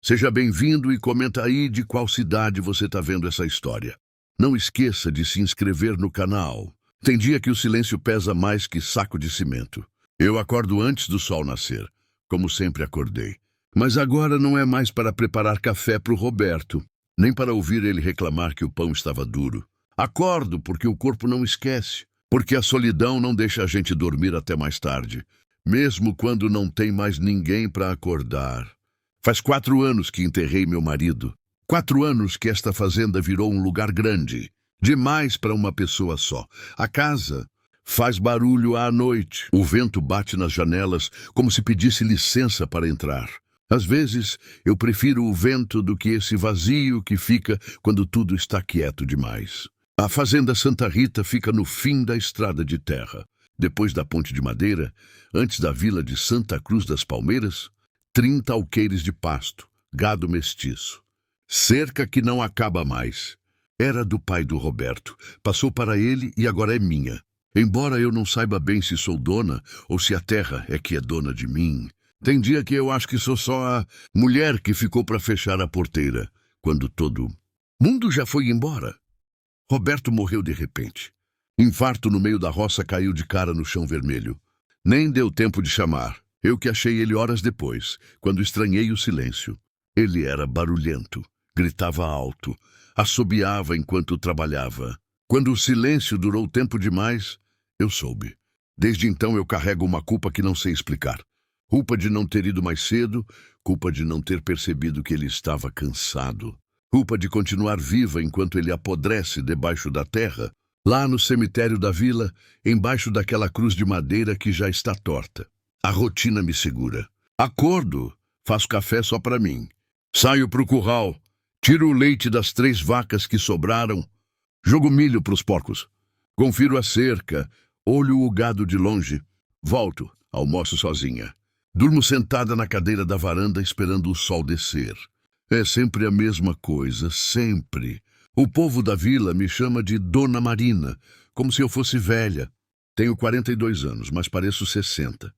Seja bem-vindo e comenta aí de qual cidade você está vendo essa história. Não esqueça de se inscrever no canal. Tem dia que o silêncio pesa mais que saco de cimento. Eu acordo antes do sol nascer, como sempre acordei. Mas agora não é mais para preparar café para o Roberto, nem para ouvir ele reclamar que o pão estava duro. Acordo porque o corpo não esquece, porque a solidão não deixa a gente dormir até mais tarde, mesmo quando não tem mais ninguém para acordar. Faz 4 anos que enterrei meu marido. 4 anos que esta fazenda virou um lugar grande, demais para uma pessoa só. A casa faz barulho à noite. O vento bate nas janelas como se pedisse licença para entrar. Às vezes, eu prefiro o vento do que esse vazio que fica quando tudo está quieto demais. A fazenda Santa Rita fica no fim da estrada de terra, depois da ponte de madeira, antes da vila de Santa Cruz das Palmeiras, 30 alqueires de pasto, gado mestiço. Cerca que não acaba mais. Era do pai do Roberto, passou para ele e agora é minha. Embora eu não saiba bem se sou dona ou se a terra é que é dona de mim. Tem dia que eu acho que sou só a mulher que ficou para fechar a porteira, quando todo mundo já foi embora. Roberto morreu de repente. Infarto no meio da roça, caiu de cara no chão vermelho. Nem deu tempo de chamar. Eu que achei ele horas depois, quando estranhei o silêncio. Ele era barulhento, gritava alto, assobiava enquanto trabalhava. Quando o silêncio durou tempo demais, eu soube. Desde então eu carrego uma culpa que não sei explicar. Culpa de não ter ido mais cedo, culpa de não ter percebido que ele estava cansado. Culpa de continuar viva enquanto ele apodrece debaixo da terra, lá no cemitério da vila, embaixo daquela cruz de madeira que já está torta. A rotina me segura. Acordo, faço café só para mim. Saio pro curral, tiro o leite das 3 vacas que sobraram, jogo milho pros porcos. Confiro a cerca, olho o gado de longe. Volto, almoço sozinha. Durmo sentada na cadeira da varanda esperando o sol descer. É sempre a mesma coisa, sempre. O povo da vila me chama de Dona Marina, como se eu fosse velha. Tenho 42 anos, mas pareço 60.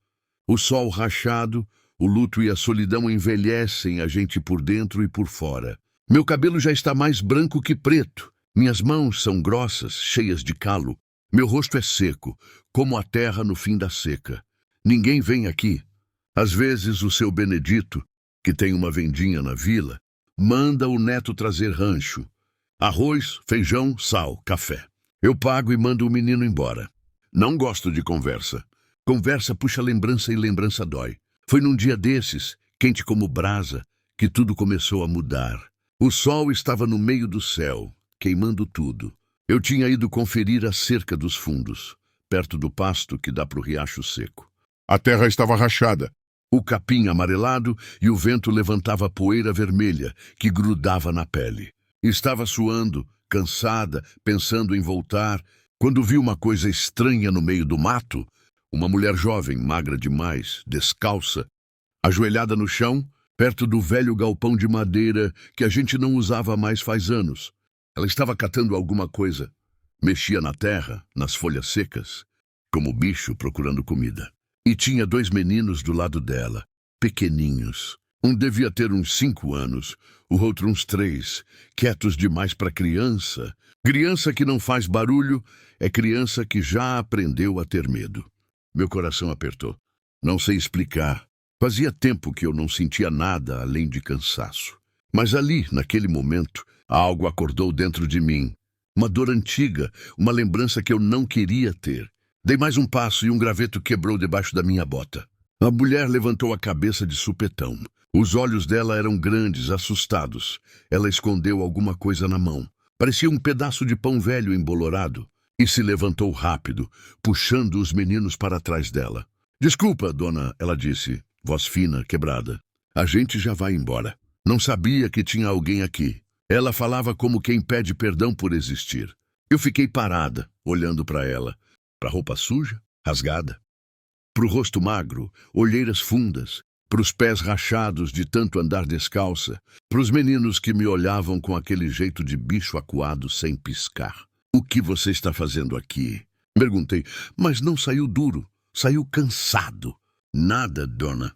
O sol rachado, o luto e a solidão envelhecem a gente por dentro e por fora. Meu cabelo já está mais branco que preto. Minhas mãos são grossas, cheias de calo. Meu rosto é seco, como a terra no fim da seca. Ninguém vem aqui. Às vezes o seu Benedito, que tem uma vendinha na vila, manda o neto trazer rancho. Arroz, feijão, sal, café. Eu pago e mando o menino embora. Não gosto de conversa. Conversa puxa lembrança e lembrança dói. Foi num dia desses, quente como brasa, que tudo começou a mudar. O sol estava no meio do céu, queimando tudo. Eu tinha ido conferir a cerca dos fundos, perto do pasto que dá para o riacho seco. A terra estava rachada. O capim amarelado e o vento levantava poeira vermelha que grudava na pele. Estava suando, cansada, pensando em voltar, quando vi uma coisa estranha no meio do mato. Uma mulher jovem, magra demais, descalça, ajoelhada no chão, perto do velho galpão de madeira que a gente não usava mais faz anos. Ela estava catando alguma coisa. Mexia na terra, nas folhas secas, como bicho procurando comida. E tinha 2 meninos do lado dela, pequeninhos. Um devia ter uns 5 anos, o outro uns 3, quietos demais para criança. Criança que não faz barulho é criança que já aprendeu a ter medo. Meu coração apertou. Não sei explicar. Fazia tempo que eu não sentia nada além de cansaço. Mas ali, naquele momento, algo acordou dentro de mim. Uma dor antiga, uma lembrança que eu não queria ter. Dei mais um passo e um graveto quebrou debaixo da minha bota. A mulher levantou a cabeça de supetão. Os olhos dela eram grandes, assustados. Ela escondeu alguma coisa na mão. Parecia um pedaço de pão velho embolorado. E se levantou rápido, puxando os meninos para trás dela. Desculpa, dona, ela disse, voz fina, quebrada. A gente já vai embora. Não sabia que tinha alguém aqui. Ela falava como quem pede perdão por existir. Eu fiquei parada, olhando para ela. Para a roupa suja, rasgada. Para o rosto magro, olheiras fundas. Para os pés rachados de tanto andar descalça. Para os meninos que me olhavam com aquele jeito de bicho acuado sem piscar. O que você está fazendo aqui? Perguntei, mas não saiu duro, saiu cansado. Nada, dona.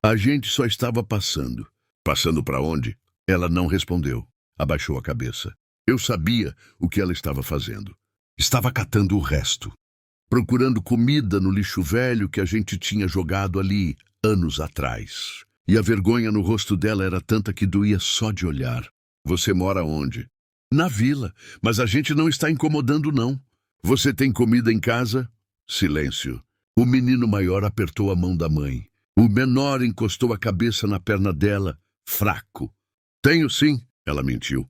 A gente só estava passando. Passando para onde? Ela não respondeu. Abaixou a cabeça. Eu sabia o que ela estava fazendo. Estava catando o resto. Procurando comida no lixo velho que a gente tinha jogado ali anos atrás. E a vergonha no rosto dela era tanta que doía só de olhar. Você mora onde? Na vila, mas a gente não está incomodando, não. Você tem comida em casa? Silêncio. O menino maior apertou a mão da mãe. O menor encostou a cabeça na perna dela, fraco. Tenho sim, ela mentiu.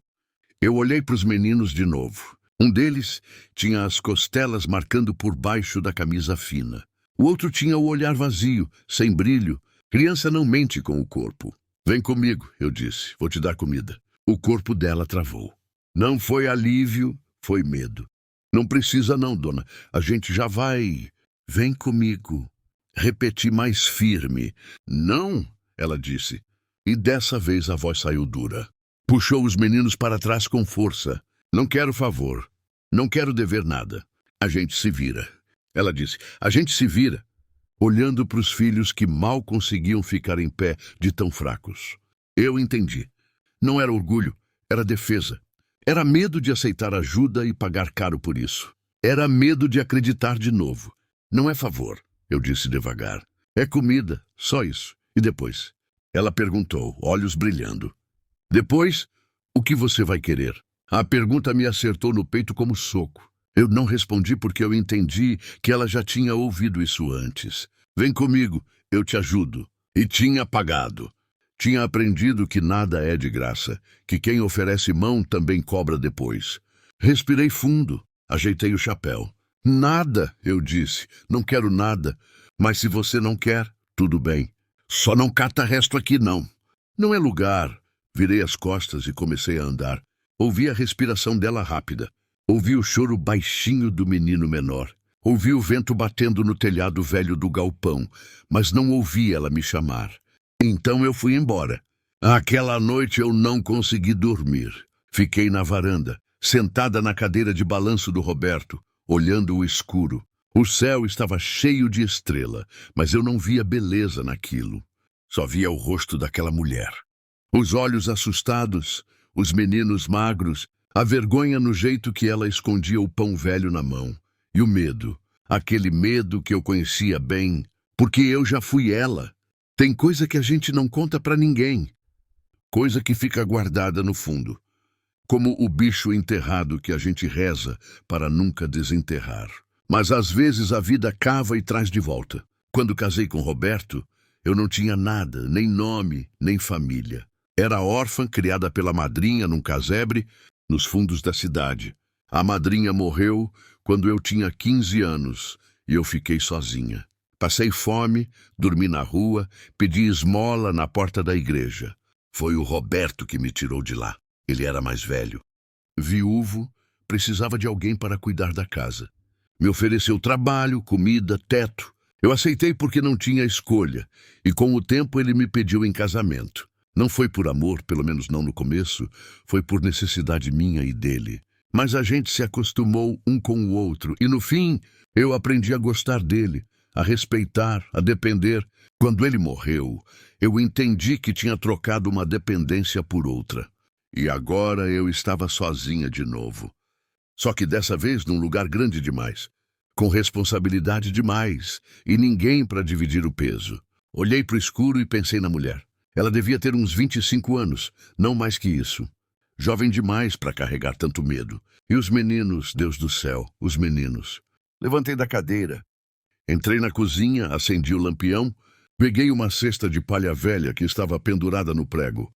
Eu olhei para os meninos de novo. Um deles tinha as costelas marcando por baixo da camisa fina. O outro tinha o olhar vazio, sem brilho. Criança não mente com o corpo. Vem comigo, eu disse. Vou te dar comida. O corpo dela travou. Não foi alívio, foi medo. Não precisa não, dona. A gente já vai. Vem comigo. Repeti mais firme. Não, ela disse. E dessa vez a voz saiu dura. Puxou os meninos para trás com força. Não quero favor. Não quero dever nada. A gente se vira. Ela disse. A gente se vira. Olhando para os filhos que mal conseguiam ficar em pé de tão fracos. Eu entendi. Não era orgulho, era defesa. Era medo de aceitar ajuda e pagar caro por isso. Era medo de acreditar de novo. Não é favor, eu disse devagar. É comida, só isso. E depois? Ela perguntou, olhos brilhando. Depois, o que você vai querer? A pergunta me acertou no peito como soco. Eu não respondi porque eu entendi que ela já tinha ouvido isso antes. Vem comigo, eu te ajudo. E tinha pagado. Tinha aprendido que nada é de graça, que quem oferece mão também cobra depois. Respirei fundo, ajeitei o chapéu. Nada, eu disse, não quero nada. Mas se você não quer, tudo bem. Só não cata resto aqui, não. Não é lugar. Virei as costas e comecei a andar. Ouvi a respiração dela rápida. Ouvi o choro baixinho do menino menor. Ouvi o vento batendo no telhado velho do galpão, mas não ouvi ela me chamar. Então eu fui embora. Aquela noite eu não consegui dormir. Fiquei na varanda, sentada na cadeira de balanço do Roberto, olhando o escuro. O céu estava cheio de estrela, mas eu não via beleza naquilo. Só via o rosto daquela mulher. Os olhos assustados, os meninos magros, a vergonha no jeito que ela escondia o pão velho na mão. E o medo, aquele medo que eu conhecia bem, porque eu já fui ela. Tem coisa que a gente não conta pra ninguém. Coisa que fica guardada no fundo. Como o bicho enterrado que a gente reza para nunca desenterrar. Mas às vezes a vida cava e traz de volta. Quando casei com Roberto, eu não tinha nada, nem nome, nem família. Era órfã, criada pela madrinha num casebre, nos fundos da cidade. A madrinha morreu quando eu tinha 15 anos e eu fiquei sozinha. Passei fome, dormi na rua, pedi esmola na porta da igreja. Foi o Roberto que me tirou de lá. Ele era mais velho. Viúvo, precisava de alguém para cuidar da casa. Me ofereceu trabalho, comida, teto. Eu aceitei porque não tinha escolha, e com o tempo ele me pediu em casamento. Não foi por amor, pelo menos não no começo, foi por necessidade minha e dele. Mas a gente se acostumou um com o outro, e no fim eu aprendi a gostar dele, a respeitar, a depender. Quando ele morreu, eu entendi que tinha trocado uma dependência por outra. E agora eu estava sozinha de novo. Só que dessa vez num lugar grande demais, com responsabilidade demais, e ninguém para dividir o peso. Olhei para o escuro e pensei na mulher. Ela devia ter uns 25 anos, não mais que isso. Jovem demais para carregar tanto medo. E os meninos, Deus do céu, os meninos. Levantei da cadeira. Entrei na cozinha, acendi o lampião, peguei uma cesta de palha velha que estava pendurada no prego.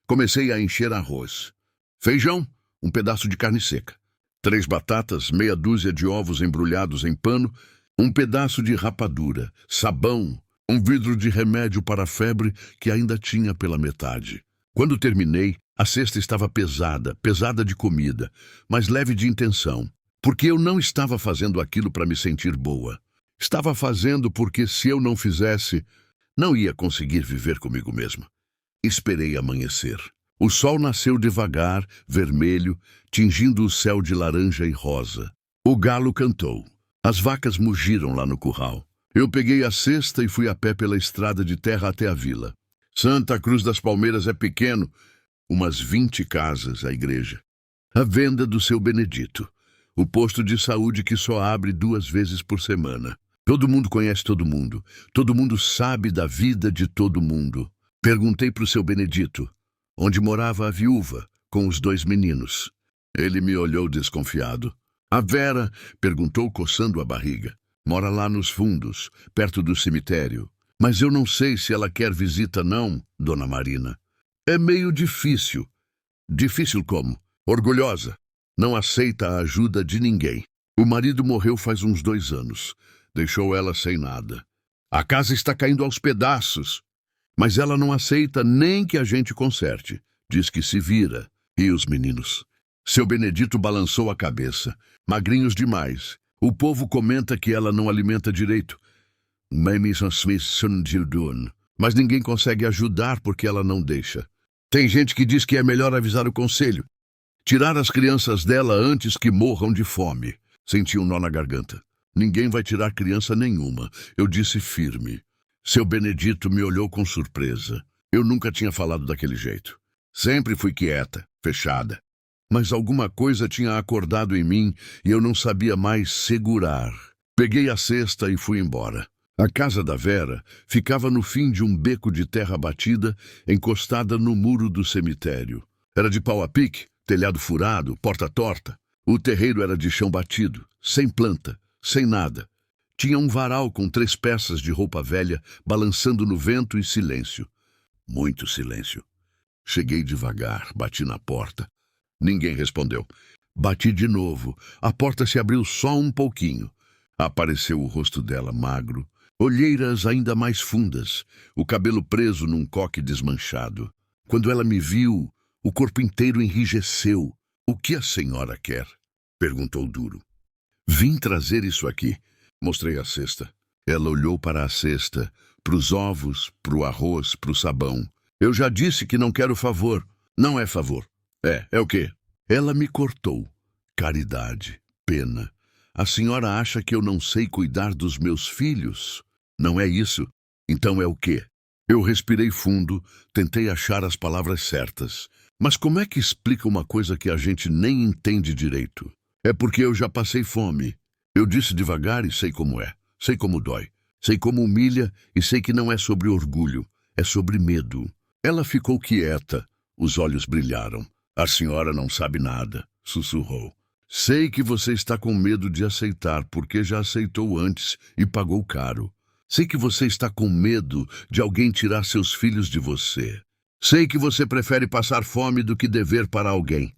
Comecei a encher arroz. Feijão, um pedaço de carne seca. 3 batatas, meia dúzia de ovos embrulhados em pano, um pedaço de rapadura, sabão, um vidro de remédio para a febre que ainda tinha pela metade. Quando terminei, a cesta estava pesada, pesada de comida, mas leve de intenção, porque eu não estava fazendo aquilo para me sentir boa. Estava fazendo porque se eu não fizesse, não ia conseguir viver comigo mesma. Esperei amanhecer. O sol nasceu devagar, vermelho, tingindo o céu de laranja e rosa. O galo cantou. As vacas mugiram lá no curral. Eu peguei a cesta e fui a pé pela estrada de terra até a vila. Santa Cruz das Palmeiras é pequeno, umas 20 casas, a igreja. A venda do seu Benedito. O posto de saúde que só abre 2 vezes por semana. Todo mundo conhece todo mundo. Todo mundo sabe da vida de todo mundo. Perguntei para o seu Benedito, onde morava a viúva, com os 2 meninos. Ele me olhou desconfiado. A Vera, perguntou coçando a barriga. Mora lá nos fundos, perto do cemitério. Mas eu não sei se ela quer visita não, dona Marina. É meio difícil. Difícil como? Orgulhosa. Não aceita a ajuda de ninguém. O marido morreu faz uns 2 anos. Deixou ela sem nada. A casa está caindo aos pedaços. Mas ela não aceita nem que a gente conserte. Diz que se vira. E os meninos? Seu Benedito balançou a cabeça. Magrinhos demais. O povo comenta que ela não alimenta direito. Mas ninguém consegue ajudar porque ela não deixa. Tem gente que diz que é melhor avisar o conselho. Tirar as crianças dela antes que morram de fome. Senti um nó na garganta. Ninguém vai tirar criança nenhuma. Eu disse firme. Seu Benedito me olhou com surpresa. Eu nunca tinha falado daquele jeito. Sempre fui quieta, fechada. Mas alguma coisa tinha acordado em mim e eu não sabia mais segurar. Peguei a cesta e fui embora. A casa da Vera ficava no fim de um beco de terra batida, encostada no muro do cemitério. Era de pau a pique, telhado furado, porta torta. O terreiro era de chão batido, sem planta, sem nada. Tinha um varal com 3 peças de roupa velha balançando no vento e silêncio. Muito silêncio. Cheguei devagar, bati na porta. Ninguém respondeu. Bati de novo. A porta se abriu só um pouquinho. Apareceu o rosto dela magro, olheiras ainda mais fundas, o cabelo preso num coque desmanchado. Quando ela me viu, o corpo inteiro enrijeceu. O que a senhora quer? Perguntou duro. Vim trazer isso aqui. Mostrei a cesta. Ela olhou para a cesta, para os ovos, para o arroz, para o sabão. Eu já disse que não quero favor. Não é favor. É o quê? Ela me cortou. Caridade, pena. A senhora acha que eu não sei cuidar dos meus filhos? Não é isso? Então é o quê? Eu respirei fundo, tentei achar as palavras certas. Mas como é que explica uma coisa que a gente nem entende direito? É porque eu já passei fome. Eu disse devagar e sei como é. Sei como dói. Sei como humilha e sei que não é sobre orgulho. É sobre medo. Ela ficou quieta. Os olhos brilharam. A senhora não sabe nada, sussurrou. Sei que você está com medo de aceitar, porque já aceitou antes e pagou caro. Sei que você está com medo de alguém tirar seus filhos de você. Sei que você prefere passar fome do que dever para alguém.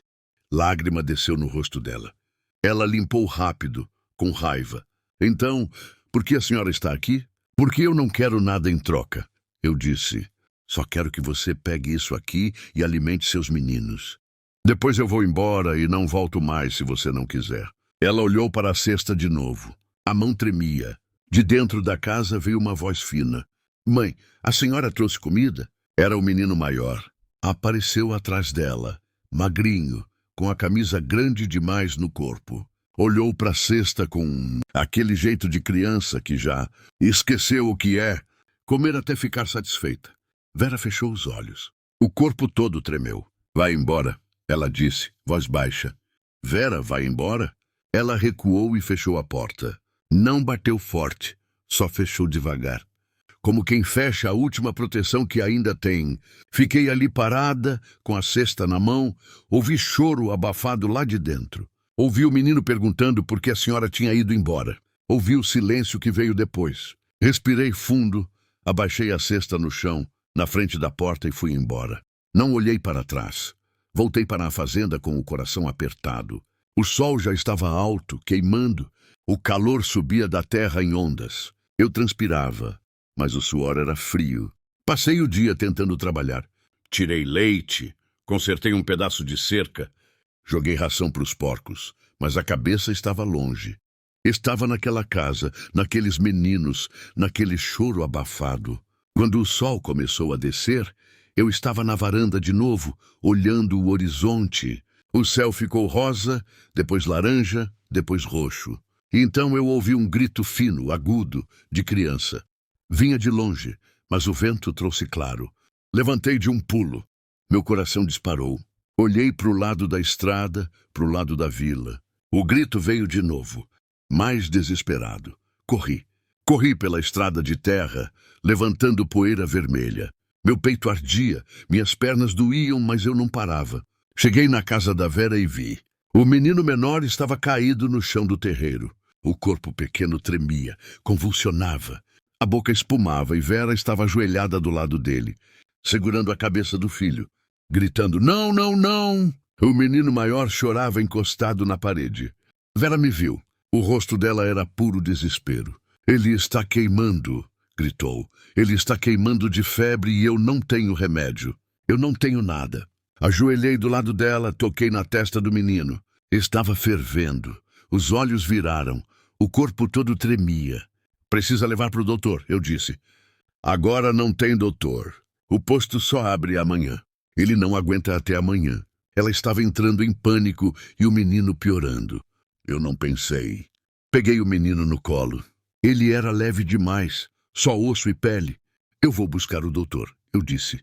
Lágrima desceu no rosto dela. Ela limpou rápido, com raiva. Então, por que a senhora está aqui? Porque eu não quero nada em troca. Eu disse, só quero que você pegue isso aqui e alimente seus meninos. Depois eu vou embora e não volto mais se você não quiser. Ela olhou para a cesta de novo. A mão tremia. De dentro da casa veio uma voz fina. Mãe, a senhora trouxe comida? Era o menino maior. Apareceu atrás dela, magrinho, com a camisa grande demais no corpo. Olhou para a cesta com aquele jeito de criança que já esqueceu o que é, comer até ficar satisfeita. Vera fechou os olhos. O corpo todo tremeu. Vai embora, ela disse, voz baixa. Vera, vai embora? Ela recuou e fechou a porta. Não bateu forte, só fechou devagar. Como quem fecha a última proteção que ainda tem. Fiquei ali parada, com a cesta na mão, ouvi choro abafado lá de dentro. Ouvi o menino perguntando por que a senhora tinha ido embora. Ouvi o silêncio que veio depois. Respirei fundo, abaixei a cesta no chão, na frente da porta e fui embora. Não olhei para trás. Voltei para a fazenda com o coração apertado. O sol já estava alto, queimando. O calor subia da terra em ondas. Eu transpirava, mas o suor era frio. Passei o dia tentando trabalhar. Tirei leite, consertei um pedaço de cerca, joguei ração para os porcos, mas a cabeça estava longe. Estava naquela casa, naqueles meninos, naquele choro abafado. Quando o sol começou a descer, eu estava na varanda de novo, olhando o horizonte. O céu ficou rosa, depois laranja, depois roxo. E então eu ouvi um grito fino, agudo, de criança. Vinha de longe, mas o vento trouxe claro. Levantei de um pulo. Meu coração disparou. Olhei para o lado da estrada, para o lado da vila. O grito veio de novo, mais desesperado. Corri. Corri pela estrada de terra, levantando poeira vermelha. Meu peito ardia, minhas pernas doíam, mas eu não parava. Cheguei na casa da Vera e vi. O menino menor estava caído no chão do terreiro. O corpo pequeno tremia, convulsionava. A boca espumava e Vera estava ajoelhada do lado dele, segurando a cabeça do filho, gritando: "Não, não, não!" O menino maior chorava encostado na parede. Vera me viu. O rosto dela era puro desespero. "Ele está queimando!" gritou. "Ele está queimando de febre e eu não tenho remédio. Eu não tenho nada." Ajoelhei do lado dela, toquei na testa do menino. Estava fervendo. Os olhos viraram. O corpo todo tremia. "Precisa levar para o doutor", eu disse. "Agora não tem doutor. O posto só abre amanhã. Ele não aguenta até amanhã." Ela estava entrando em pânico e o menino piorando. Eu não pensei. Peguei o menino no colo. Ele era leve demais, só osso e pele. "Eu vou buscar o doutor", eu disse.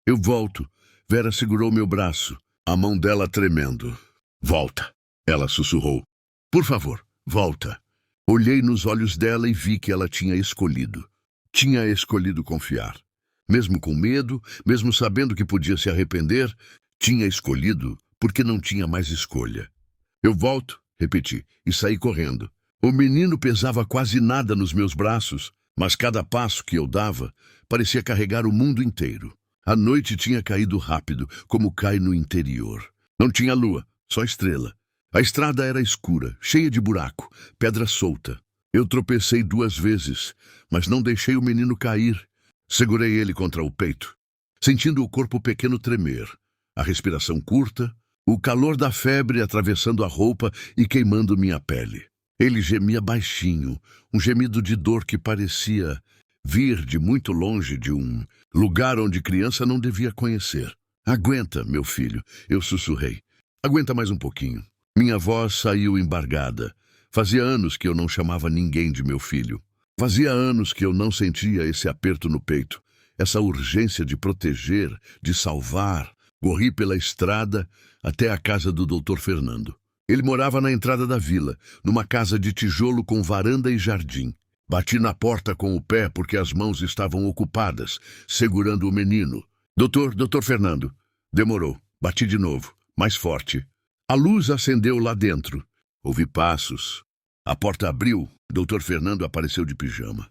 "Eu volto." Vera segurou meu braço, a mão dela tremendo. "Volta", ela sussurrou. "Por favor, volta." Olhei nos olhos dela e vi que ela tinha escolhido. Tinha escolhido confiar. Mesmo com medo, mesmo sabendo que podia se arrepender, tinha escolhido porque não tinha mais escolha. "Eu volto", repeti, e saí correndo. O menino pesava quase nada nos meus braços, mas cada passo que eu dava parecia carregar o mundo inteiro. A noite tinha caído rápido, como cai no interior. Não tinha lua, só estrela. A estrada era escura, cheia de buraco, pedra solta. Eu tropecei 2 vezes, mas não deixei o menino cair. Segurei ele contra o peito, sentindo o corpo pequeno tremer, a respiração curta, o calor da febre atravessando a roupa e queimando minha pele. Ele gemia baixinho, um gemido de dor que parecia vir de muito longe, de um lugar onde criança não devia conhecer. "Aguenta, meu filho", eu sussurrei. "Aguenta mais um pouquinho." Minha voz saiu embargada. Fazia anos que eu não chamava ninguém de meu filho. Fazia anos que eu não sentia esse aperto no peito, essa urgência de proteger, de salvar. Corri pela estrada até a casa do Dr. Fernando. Ele morava na entrada da vila, numa casa de tijolo com varanda e jardim. Bati na porta com o pé porque as mãos estavam ocupadas, segurando o menino. Doutor Fernando." Demorou. Bati de novo, mais forte. A luz acendeu lá dentro. Ouvi passos. A porta abriu. Dr. Fernando apareceu de pijama.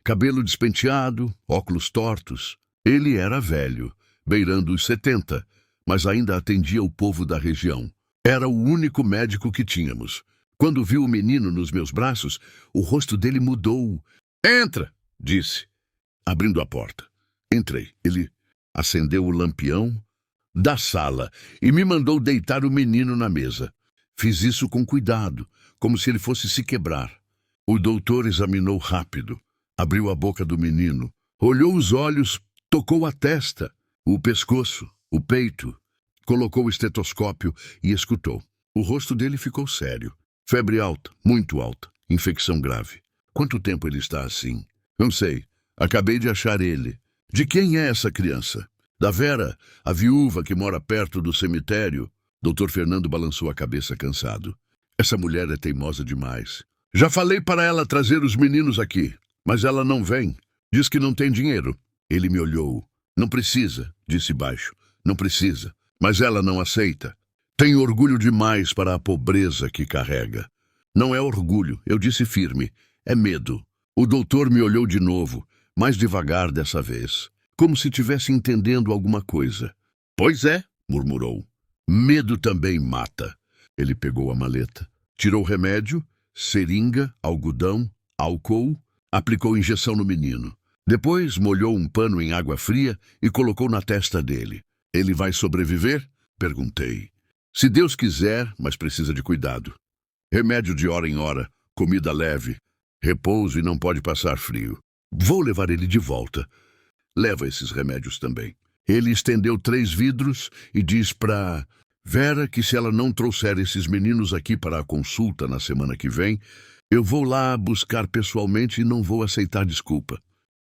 Cabelo despenteado, óculos tortos. Ele era velho, beirando os 70, mas ainda atendia o povo da região. Era o único médico que tínhamos. Quando viu o menino nos meus braços, o rosto dele mudou. "Entra", disse, abrindo a porta. Entrei. Ele acendeu o lampião da sala e me mandou deitar o menino na mesa. Fiz isso com cuidado, como se ele fosse se quebrar. O doutor examinou rápido, abriu a boca do menino, olhou os olhos, tocou a testa, o pescoço, o peito, colocou o estetoscópio e escutou. O rosto dele ficou sério. Febre alta, muito alta, infecção grave. Quanto tempo ele está assim? Não sei. Acabei de achar ele. De quem é essa criança? Da Vera, a viúva que mora perto do cemitério. Dr. Fernando balançou a cabeça cansado. Essa mulher é teimosa demais. Já falei para ela trazer os meninos aqui, mas ela não vem. Diz que não tem dinheiro. Ele me olhou. Não precisa, disse baixo. Não precisa. Mas ela não aceita. Tem orgulho demais para a pobreza que carrega. Não é orgulho, eu disse firme. É medo. O doutor me olhou de novo, mais devagar dessa vez, como se tivesse entendendo alguma coisa. Pois é, murmurou. Medo também mata. Ele pegou a maleta, tirou remédio, seringa, algodão, álcool, aplicou injeção no menino. Depois molhou um pano em água fria e colocou na testa dele. Ele vai sobreviver? Perguntei. Se Deus quiser, mas precisa de cuidado. Remédio de hora em hora, comida leve, repouso e não pode passar frio. Vou levar ele de volta. Leva esses remédios também. Ele estendeu 3 vidros e diz para Vera que se ela não trouxer esses meninos aqui para a consulta na semana que vem, Eu vou lá buscar pessoalmente e não vou aceitar desculpa.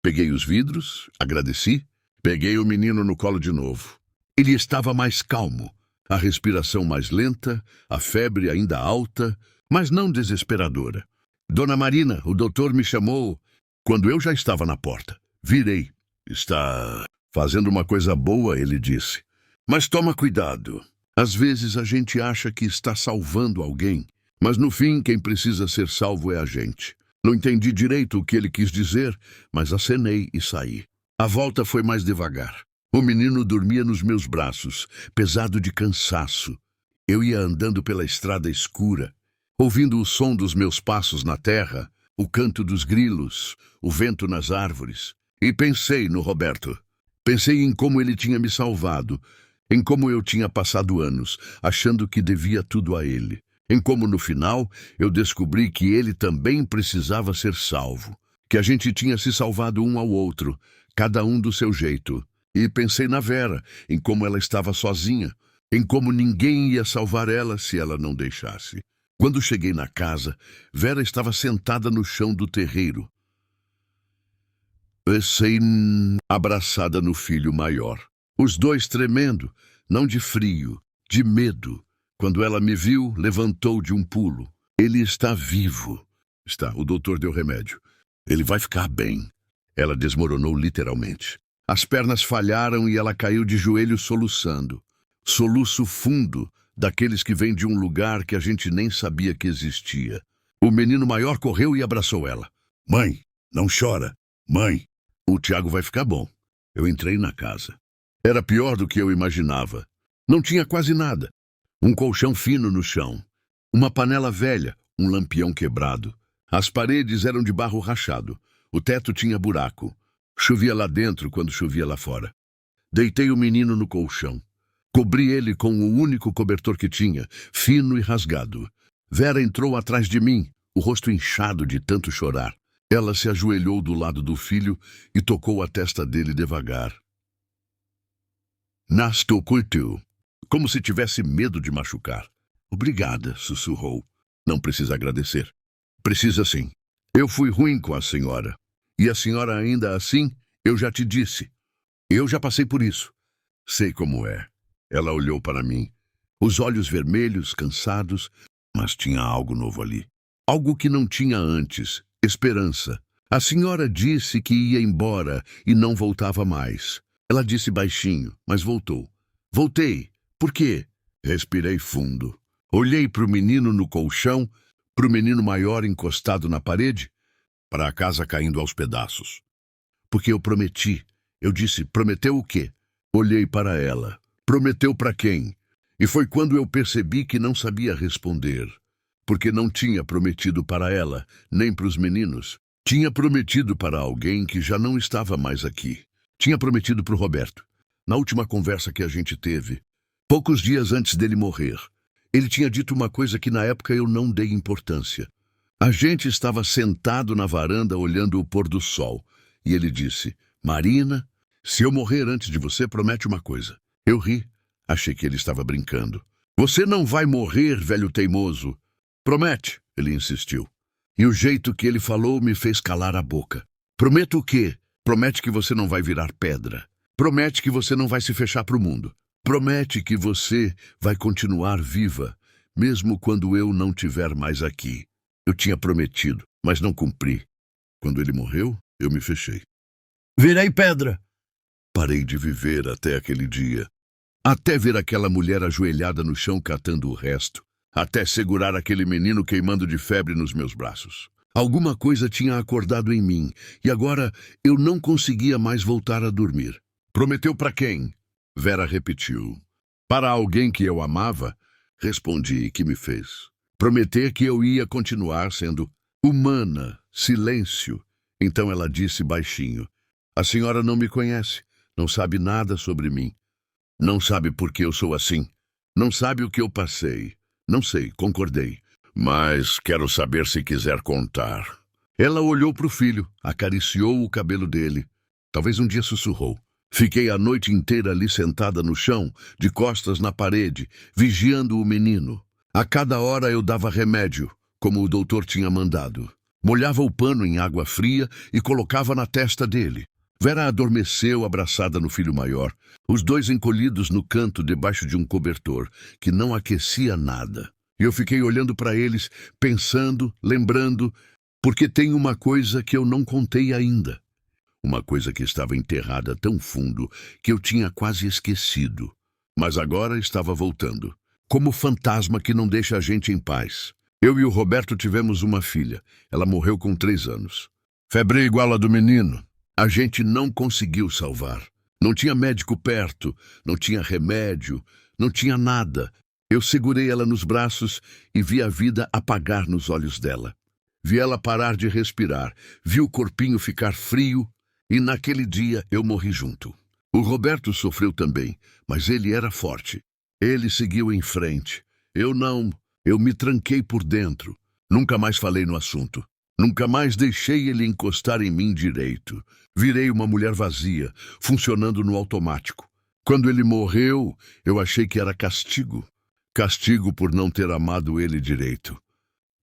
Peguei os vidros, agradeci, peguei o menino no colo de novo. Ele estava mais calmo, a respiração mais lenta, a febre ainda alta, mas não desesperadora. Dona Marina, o doutor me chamou quando eu já estava na porta. Virei. Está fazendo uma coisa boa, ele disse. Mas toma cuidado. Às vezes a gente acha que está salvando alguém, mas no fim quem precisa ser salvo é a gente. Não entendi direito o que ele quis dizer, mas acenei e saí. A volta foi mais devagar. O menino dormia nos meus braços, pesado de cansaço. Eu ia andando pela estrada escura, ouvindo o som dos meus passos na terra, o canto dos grilos, o vento nas árvores. E pensei no Roberto. Pensei em como ele tinha me salvado, em como eu tinha passado anos, achando que devia tudo a ele. Em como, no final, eu descobri que ele também precisava ser salvo, que a gente tinha se salvado um ao outro, cada um do seu jeito. E pensei na Vera, em como ela estava sozinha, em como ninguém ia salvar ela se ela não deixasse. Quando cheguei na casa, Vera estava sentada no chão do terreiro, abraçada no filho maior. Os dois tremendo, não de frio, de medo. Quando ela me viu, levantou de um pulo. Ele está vivo. Está, o doutor deu remédio. Ele vai ficar bem. Ela desmoronou literalmente. As pernas falharam e ela caiu de joelhos soluçando. Soluço fundo, daqueles que vêm de um lugar que a gente nem sabia que existia. O menino maior correu e abraçou ela. Mãe, não chora. Mãe, o Tiago vai ficar bom. Eu entrei na casa. Era pior do que eu imaginava. Não tinha quase nada. Um colchão fino no chão. Uma panela velha, um lampião quebrado. As paredes eram de barro rachado. O teto tinha buraco. Chovia lá dentro quando chovia lá fora. Deitei o menino no colchão. Cobri ele com o único cobertor que tinha, fino e rasgado. Vera entrou atrás de mim, o rosto inchado de tanto chorar. Ela se ajoelhou do lado do filho e tocou a testa dele devagar. Nasto curtiu, como se tivesse medo de machucar. Obrigada, sussurrou. Não precisa agradecer. Precisa sim. Eu fui ruim com a senhora. E a senhora ainda assim, eu já te disse. Eu já passei por isso. Sei como é. Ela olhou para mim. Os olhos vermelhos, cansados, mas tinha algo novo ali. Algo que não tinha antes. Esperança. A senhora disse que ia embora e não voltava mais. Ela disse baixinho, mas voltou. Voltei. Por quê? Respirei fundo. Olhei para o menino no colchão, para o menino maior encostado na parede, para a casa caindo aos pedaços. Porque eu prometi. Eu disse, prometeu o quê? Olhei para ela. Prometeu para quem? E foi quando eu percebi que não sabia responder. Porque não tinha prometido para ela, nem para os meninos. Tinha prometido para alguém que já não estava mais aqui. Tinha prometido para o Roberto. Na última conversa que a gente teve, poucos dias antes dele morrer, ele tinha dito uma coisa que na época eu não dei importância. A gente estava sentado na varanda olhando o pôr do sol. E ele disse, Marina, se eu morrer antes de você, promete uma coisa. Eu ri. Achei que ele estava brincando. Você não vai morrer, velho teimoso. Promete, ele insistiu. E o jeito que ele falou me fez calar a boca. Prometo o quê? Promete que você não vai virar pedra. Promete que você não vai se fechar para o mundo. Promete que você vai continuar viva, mesmo quando eu não estiver mais aqui. Eu tinha prometido, mas não cumpri. Quando ele morreu, eu me fechei. Virei pedra. Parei de viver até aquele dia. Até ver aquela mulher ajoelhada no chão catando o resto. Até segurar aquele menino queimando de febre nos meus braços. Alguma coisa tinha acordado em mim, e agora eu não conseguia mais voltar a dormir. Prometeu para quem? Vera repetiu. Para alguém que eu amava, respondi, que me fez. Prometer que eu ia continuar sendo humana, silêncio. Então ela disse baixinho, a senhora não me conhece, não sabe nada sobre mim. Não sabe por que eu sou assim. Não sabe o que eu passei. Não sei, concordei. Mas quero saber se quiser contar. Ela olhou para o filho, acariciou o cabelo dele. Talvez um dia sussurrou. Fiquei a noite inteira ali sentada no chão, de costas na parede, vigiando o menino. A cada hora eu dava remédio, como o doutor tinha mandado. Molhava o pano em água fria e colocava na testa dele. Vera adormeceu abraçada no filho maior, os dois encolhidos no canto debaixo de um cobertor, que não aquecia nada. E eu fiquei olhando para eles, pensando, lembrando, porque tem uma coisa que eu não contei ainda. Uma coisa que estava enterrada tão fundo que eu tinha quase esquecido. Mas agora estava voltando, como fantasma que não deixa a gente em paz. Eu e o Roberto tivemos uma filha. Ela morreu com 3 anos. Febre igual a do menino. A gente não conseguiu salvar. Não tinha médico perto, não tinha remédio, não tinha nada. Eu segurei ela nos braços e vi a vida apagar nos olhos dela. Vi ela parar de respirar, vi o corpinho ficar frio e naquele dia eu morri junto. O Roberto sofreu também, mas ele era forte. Ele seguiu em frente. Eu não. Eu me tranquei por dentro. Nunca mais falei no assunto. Nunca mais deixei ele encostar em mim direito. Virei uma mulher vazia, funcionando no automático. Quando ele morreu, eu achei que era castigo. Castigo por não ter amado ele direito.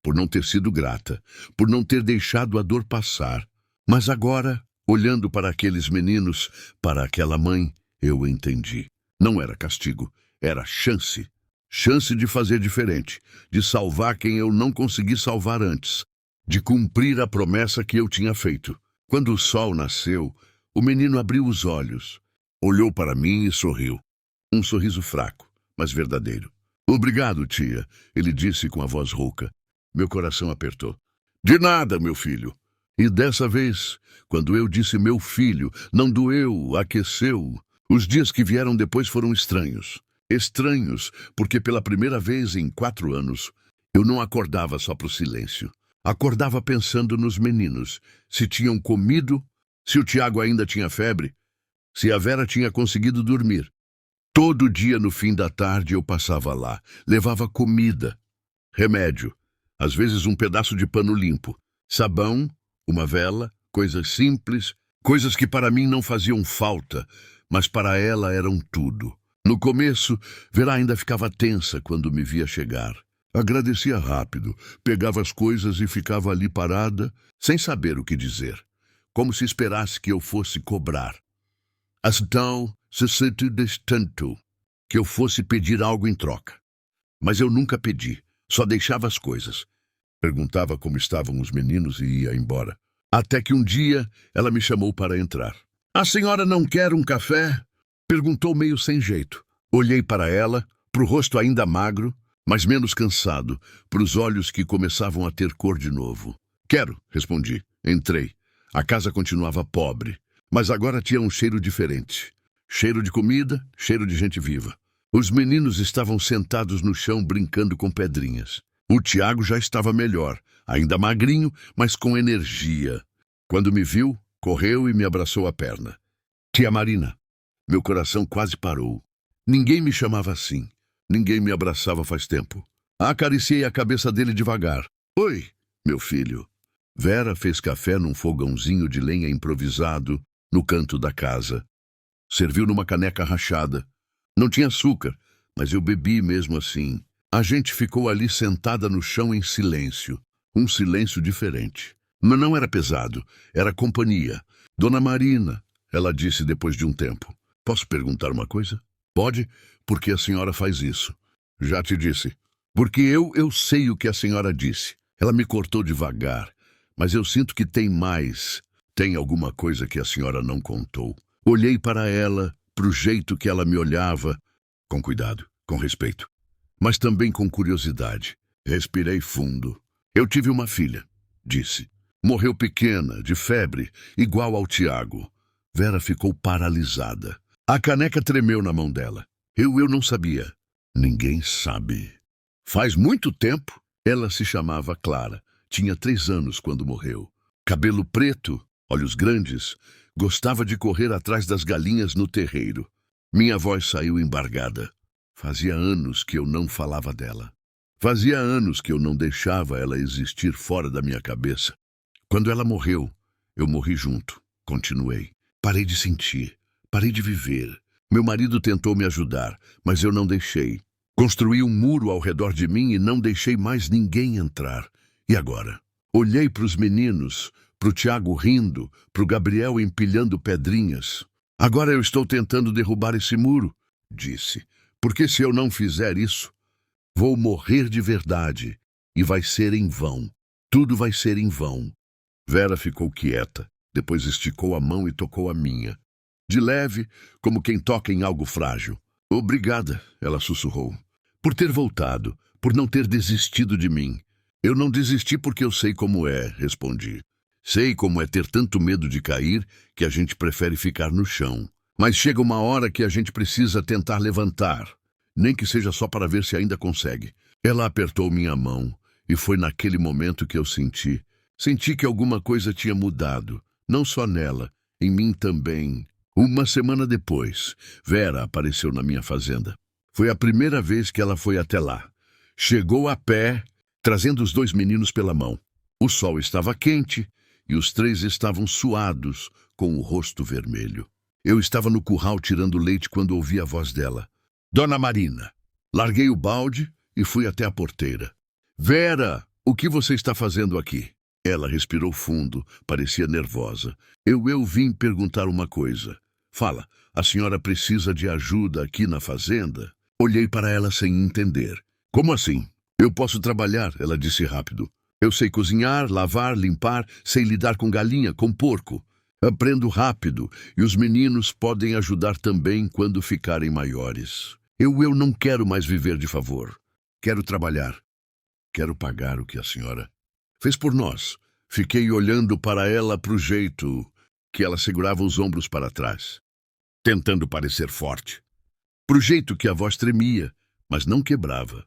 Por não ter sido grata. Por não ter deixado a dor passar. Mas agora, olhando para aqueles meninos, para aquela mãe, eu entendi. Não era castigo, era chance. Chance de fazer diferente, de salvar quem eu não consegui salvar antes, de cumprir a promessa que eu tinha feito. Quando o sol nasceu, o menino abriu os olhos, olhou para mim e sorriu. Um sorriso fraco, mas verdadeiro. Obrigado, tia, ele disse com a voz rouca. Meu coração apertou. De nada, meu filho. E dessa vez, quando eu disse meu filho, não doeu, aqueceu. Os dias que vieram depois foram estranhos. Estranhos, porque pela primeira vez em 4 anos, eu não acordava só para o silêncio. Acordava pensando nos meninos, se tinham comido, se o Tiago ainda tinha febre, se a Vera tinha conseguido dormir. Todo dia no fim da tarde eu passava lá, levava comida, remédio, às vezes um pedaço de pano limpo, sabão, uma vela, coisas simples, coisas que para mim não faziam falta, mas para ela eram tudo. No começo, Vera ainda ficava tensa quando me via chegar. Agradecia rápido, pegava as coisas e ficava ali parada, sem saber o que dizer, como se esperasse que eu fosse cobrar. Então, se sentiu tanto que eu fosse pedir algo em troca. Mas eu nunca pedi, só deixava as coisas. Perguntava como estavam os meninos e ia embora. Até que um dia ela me chamou para entrar. A senhora não quer um café? Perguntou meio sem jeito. Olhei para ela, para o rosto ainda magro, mas menos cansado, para os olhos que começavam a ter cor de novo. Quero, respondi. Entrei. A casa continuava pobre, mas agora tinha um cheiro diferente. Cheiro de comida, cheiro de gente viva. Os meninos estavam sentados no chão brincando com pedrinhas. O Tiago já estava melhor, ainda magrinho, mas com energia. Quando me viu, correu e me abraçou a perna. Tia Marina. Meu coração quase parou. Ninguém me chamava assim. Ninguém me abraçava faz tempo. Acariciei a cabeça dele devagar. Oi, meu filho. Vera fez café num fogãozinho de lenha improvisado no canto da casa. Serviu numa caneca rachada. Não tinha açúcar, mas eu bebi mesmo assim. A gente ficou ali sentada no chão em silêncio. Um silêncio diferente. Mas não era pesado, era companhia. Dona Marina, ela disse depois de um tempo. Posso perguntar uma coisa? Pode, porque a senhora faz isso. Já te disse. Porque eu sei o que a senhora disse. Ela me cortou devagar, mas eu sinto que tem mais. Tem alguma coisa que a senhora não contou. Olhei para ela, pro jeito que ela me olhava, com cuidado, com respeito, mas também com curiosidade. Respirei fundo. Eu tive uma filha, disse. Morreu pequena, de febre, igual ao Tiago. Vera ficou paralisada. A caneca tremeu na mão dela. Eu não sabia. Ninguém sabe. Faz muito tempo. Ela se chamava Clara. Tinha 3 anos quando morreu. Cabelo preto, olhos grandes. Gostava de correr atrás das galinhas no terreiro. Minha voz saiu embargada. Fazia anos que eu não falava dela. Fazia anos que eu não deixava ela existir fora da minha cabeça. Quando ela morreu, eu morri junto. Continuei. Parei de sentir. Parei de viver. Meu marido tentou me ajudar, mas eu não deixei. Construí um muro ao redor de mim e não deixei mais ninguém entrar. E agora? Olhei para os meninos, para o Tiago rindo, para o Gabriel empilhando pedrinhas. Agora eu estou tentando derrubar esse muro, disse, porque se eu não fizer isso, vou morrer de verdade e vai ser em vão. Tudo vai ser em vão. Vera ficou quieta, depois esticou a mão e tocou a minha. De leve, como quem toca em algo frágil. Obrigada, ela sussurrou, por ter voltado, por não ter desistido de mim. Eu não desisti porque eu sei como é, respondi. Sei como é ter tanto medo de cair que a gente prefere ficar no chão. Mas chega uma hora que a gente precisa tentar levantar, nem que seja só para ver se ainda consegue. Ela apertou minha mão e foi naquele momento que eu senti que alguma coisa tinha mudado, não só nela, em mim também. Uma semana depois, Vera apareceu na minha fazenda. Foi a primeira vez que ela foi até lá. Chegou a pé, trazendo os 2 meninos pela mão. O sol estava quente e os 3 estavam suados, com o rosto vermelho. Eu estava no curral tirando leite quando ouvi a voz dela. Dona Marina. Larguei o balde e fui até a porteira. Vera, o que você está fazendo aqui? Ela respirou fundo, parecia nervosa. Eu vim perguntar uma coisa. Fala, a senhora precisa de ajuda aqui na fazenda? Olhei para ela sem entender. Como assim? Eu posso trabalhar, ela disse rápido. Eu sei cozinhar, lavar, limpar, sei lidar com galinha, com porco. Aprendo rápido e os meninos podem ajudar também quando ficarem maiores. Eu não quero mais viver de favor. Quero trabalhar. Quero pagar o que a senhora fez por nós. Fiquei olhando para ela pro jeito que ela segurava os ombros para trás, tentando parecer forte. Pro jeito que a voz tremia, mas não quebrava.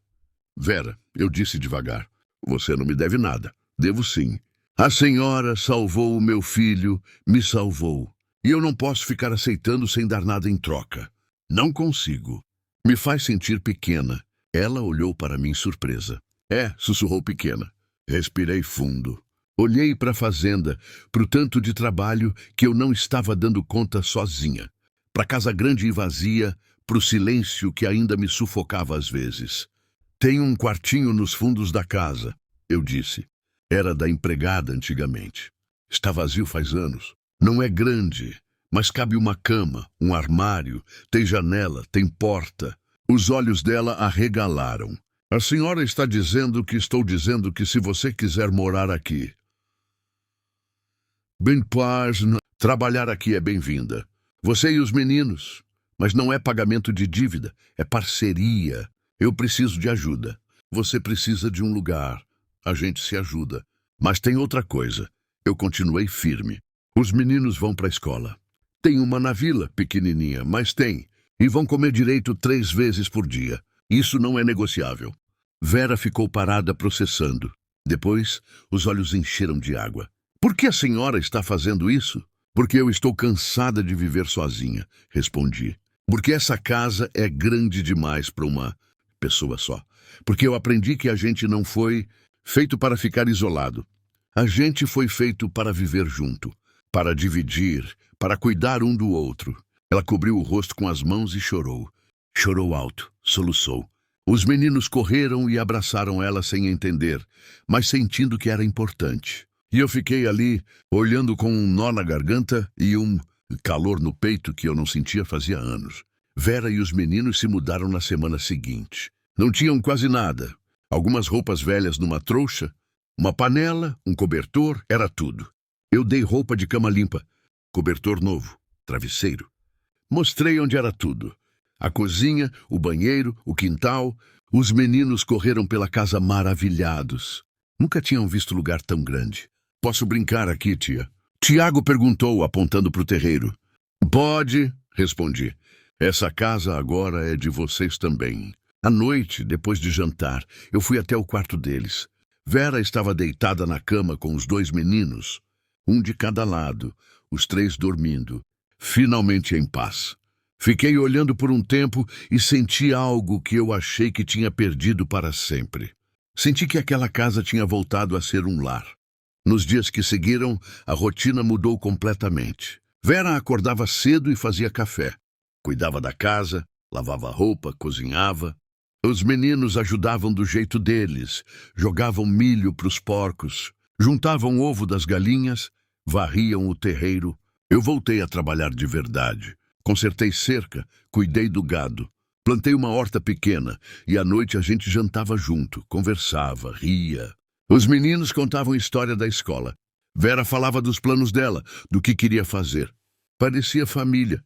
Vera, eu disse devagar, você não me deve nada. Devo sim. A senhora salvou o meu filho, me salvou. E eu não posso ficar aceitando sem dar nada em troca. Não consigo. Me faz sentir pequena. Ela olhou para mim surpresa. Sussurrou pequena. Respirei fundo. Olhei para a fazenda, para o tanto de trabalho que eu não estava dando conta sozinha. Para a casa grande e vazia, para o silêncio que ainda me sufocava às vezes. Tem um quartinho nos fundos da casa, eu disse. Era da empregada antigamente. Está vazio faz anos. Não é grande, mas cabe uma cama, um armário, tem janela, tem porta. Os olhos dela arregalaram. A senhora está dizendo que estou dizendo que se você quiser morar aqui. Bem, paz, trabalhar aqui é bem-vinda. Você e os meninos. Mas não é pagamento de dívida, é parceria. Eu preciso de ajuda. Você precisa de um lugar. A gente se ajuda. Mas tem outra coisa. Eu continuei firme. Os meninos vão para a escola. Tem uma na vila, pequenininha, mas tem. E vão comer direito 3 vezes por dia. Isso não é negociável. Vera ficou parada processando. Depois, os olhos encheram de água. Por que a senhora está fazendo isso? Porque eu estou cansada de viver sozinha, respondi. Porque essa casa é grande demais para uma pessoa só. Porque eu aprendi que a gente não foi feito para ficar isolado. A gente foi feito para viver junto, para dividir, para cuidar um do outro. Ela cobriu o rosto com as mãos e chorou. Chorou alto, soluçou. Os meninos correram e abraçaram ela sem entender, mas sentindo que era importante. E eu fiquei ali, olhando com um nó na garganta e um calor no peito que eu não sentia fazia anos. Vera e os meninos se mudaram na semana seguinte. Não tinham quase nada. Algumas roupas velhas numa trouxa, uma panela, um cobertor, era tudo. Eu dei roupa de cama limpa, cobertor novo, travesseiro. Mostrei onde era tudo. A cozinha, o banheiro, o quintal. Os meninos correram pela casa maravilhados. Nunca tinham visto lugar tão grande. Posso brincar aqui, tia? Tiago perguntou, apontando para o terreiro. Pode, respondi. Essa casa agora é de vocês também. À noite, depois de jantar, eu fui até o quarto deles. Vera estava deitada na cama com os 2 meninos, um de cada lado, os 3 dormindo, finalmente em paz. Fiquei olhando por um tempo e senti algo que eu achei que tinha perdido para sempre. Senti que aquela casa tinha voltado a ser um lar. Nos dias que seguiram, a rotina mudou completamente. Vera acordava cedo e fazia café. Cuidava da casa, lavava roupa, cozinhava. Os meninos ajudavam do jeito deles, jogavam milho para os porcos, juntavam ovo das galinhas, varriam o terreiro. Eu voltei a trabalhar de verdade. Consertei cerca, cuidei do gado. Plantei uma horta pequena e à noite a gente jantava junto, conversava, ria. Os meninos contavam história da escola. Vera falava dos planos dela, do que queria fazer. Parecia família,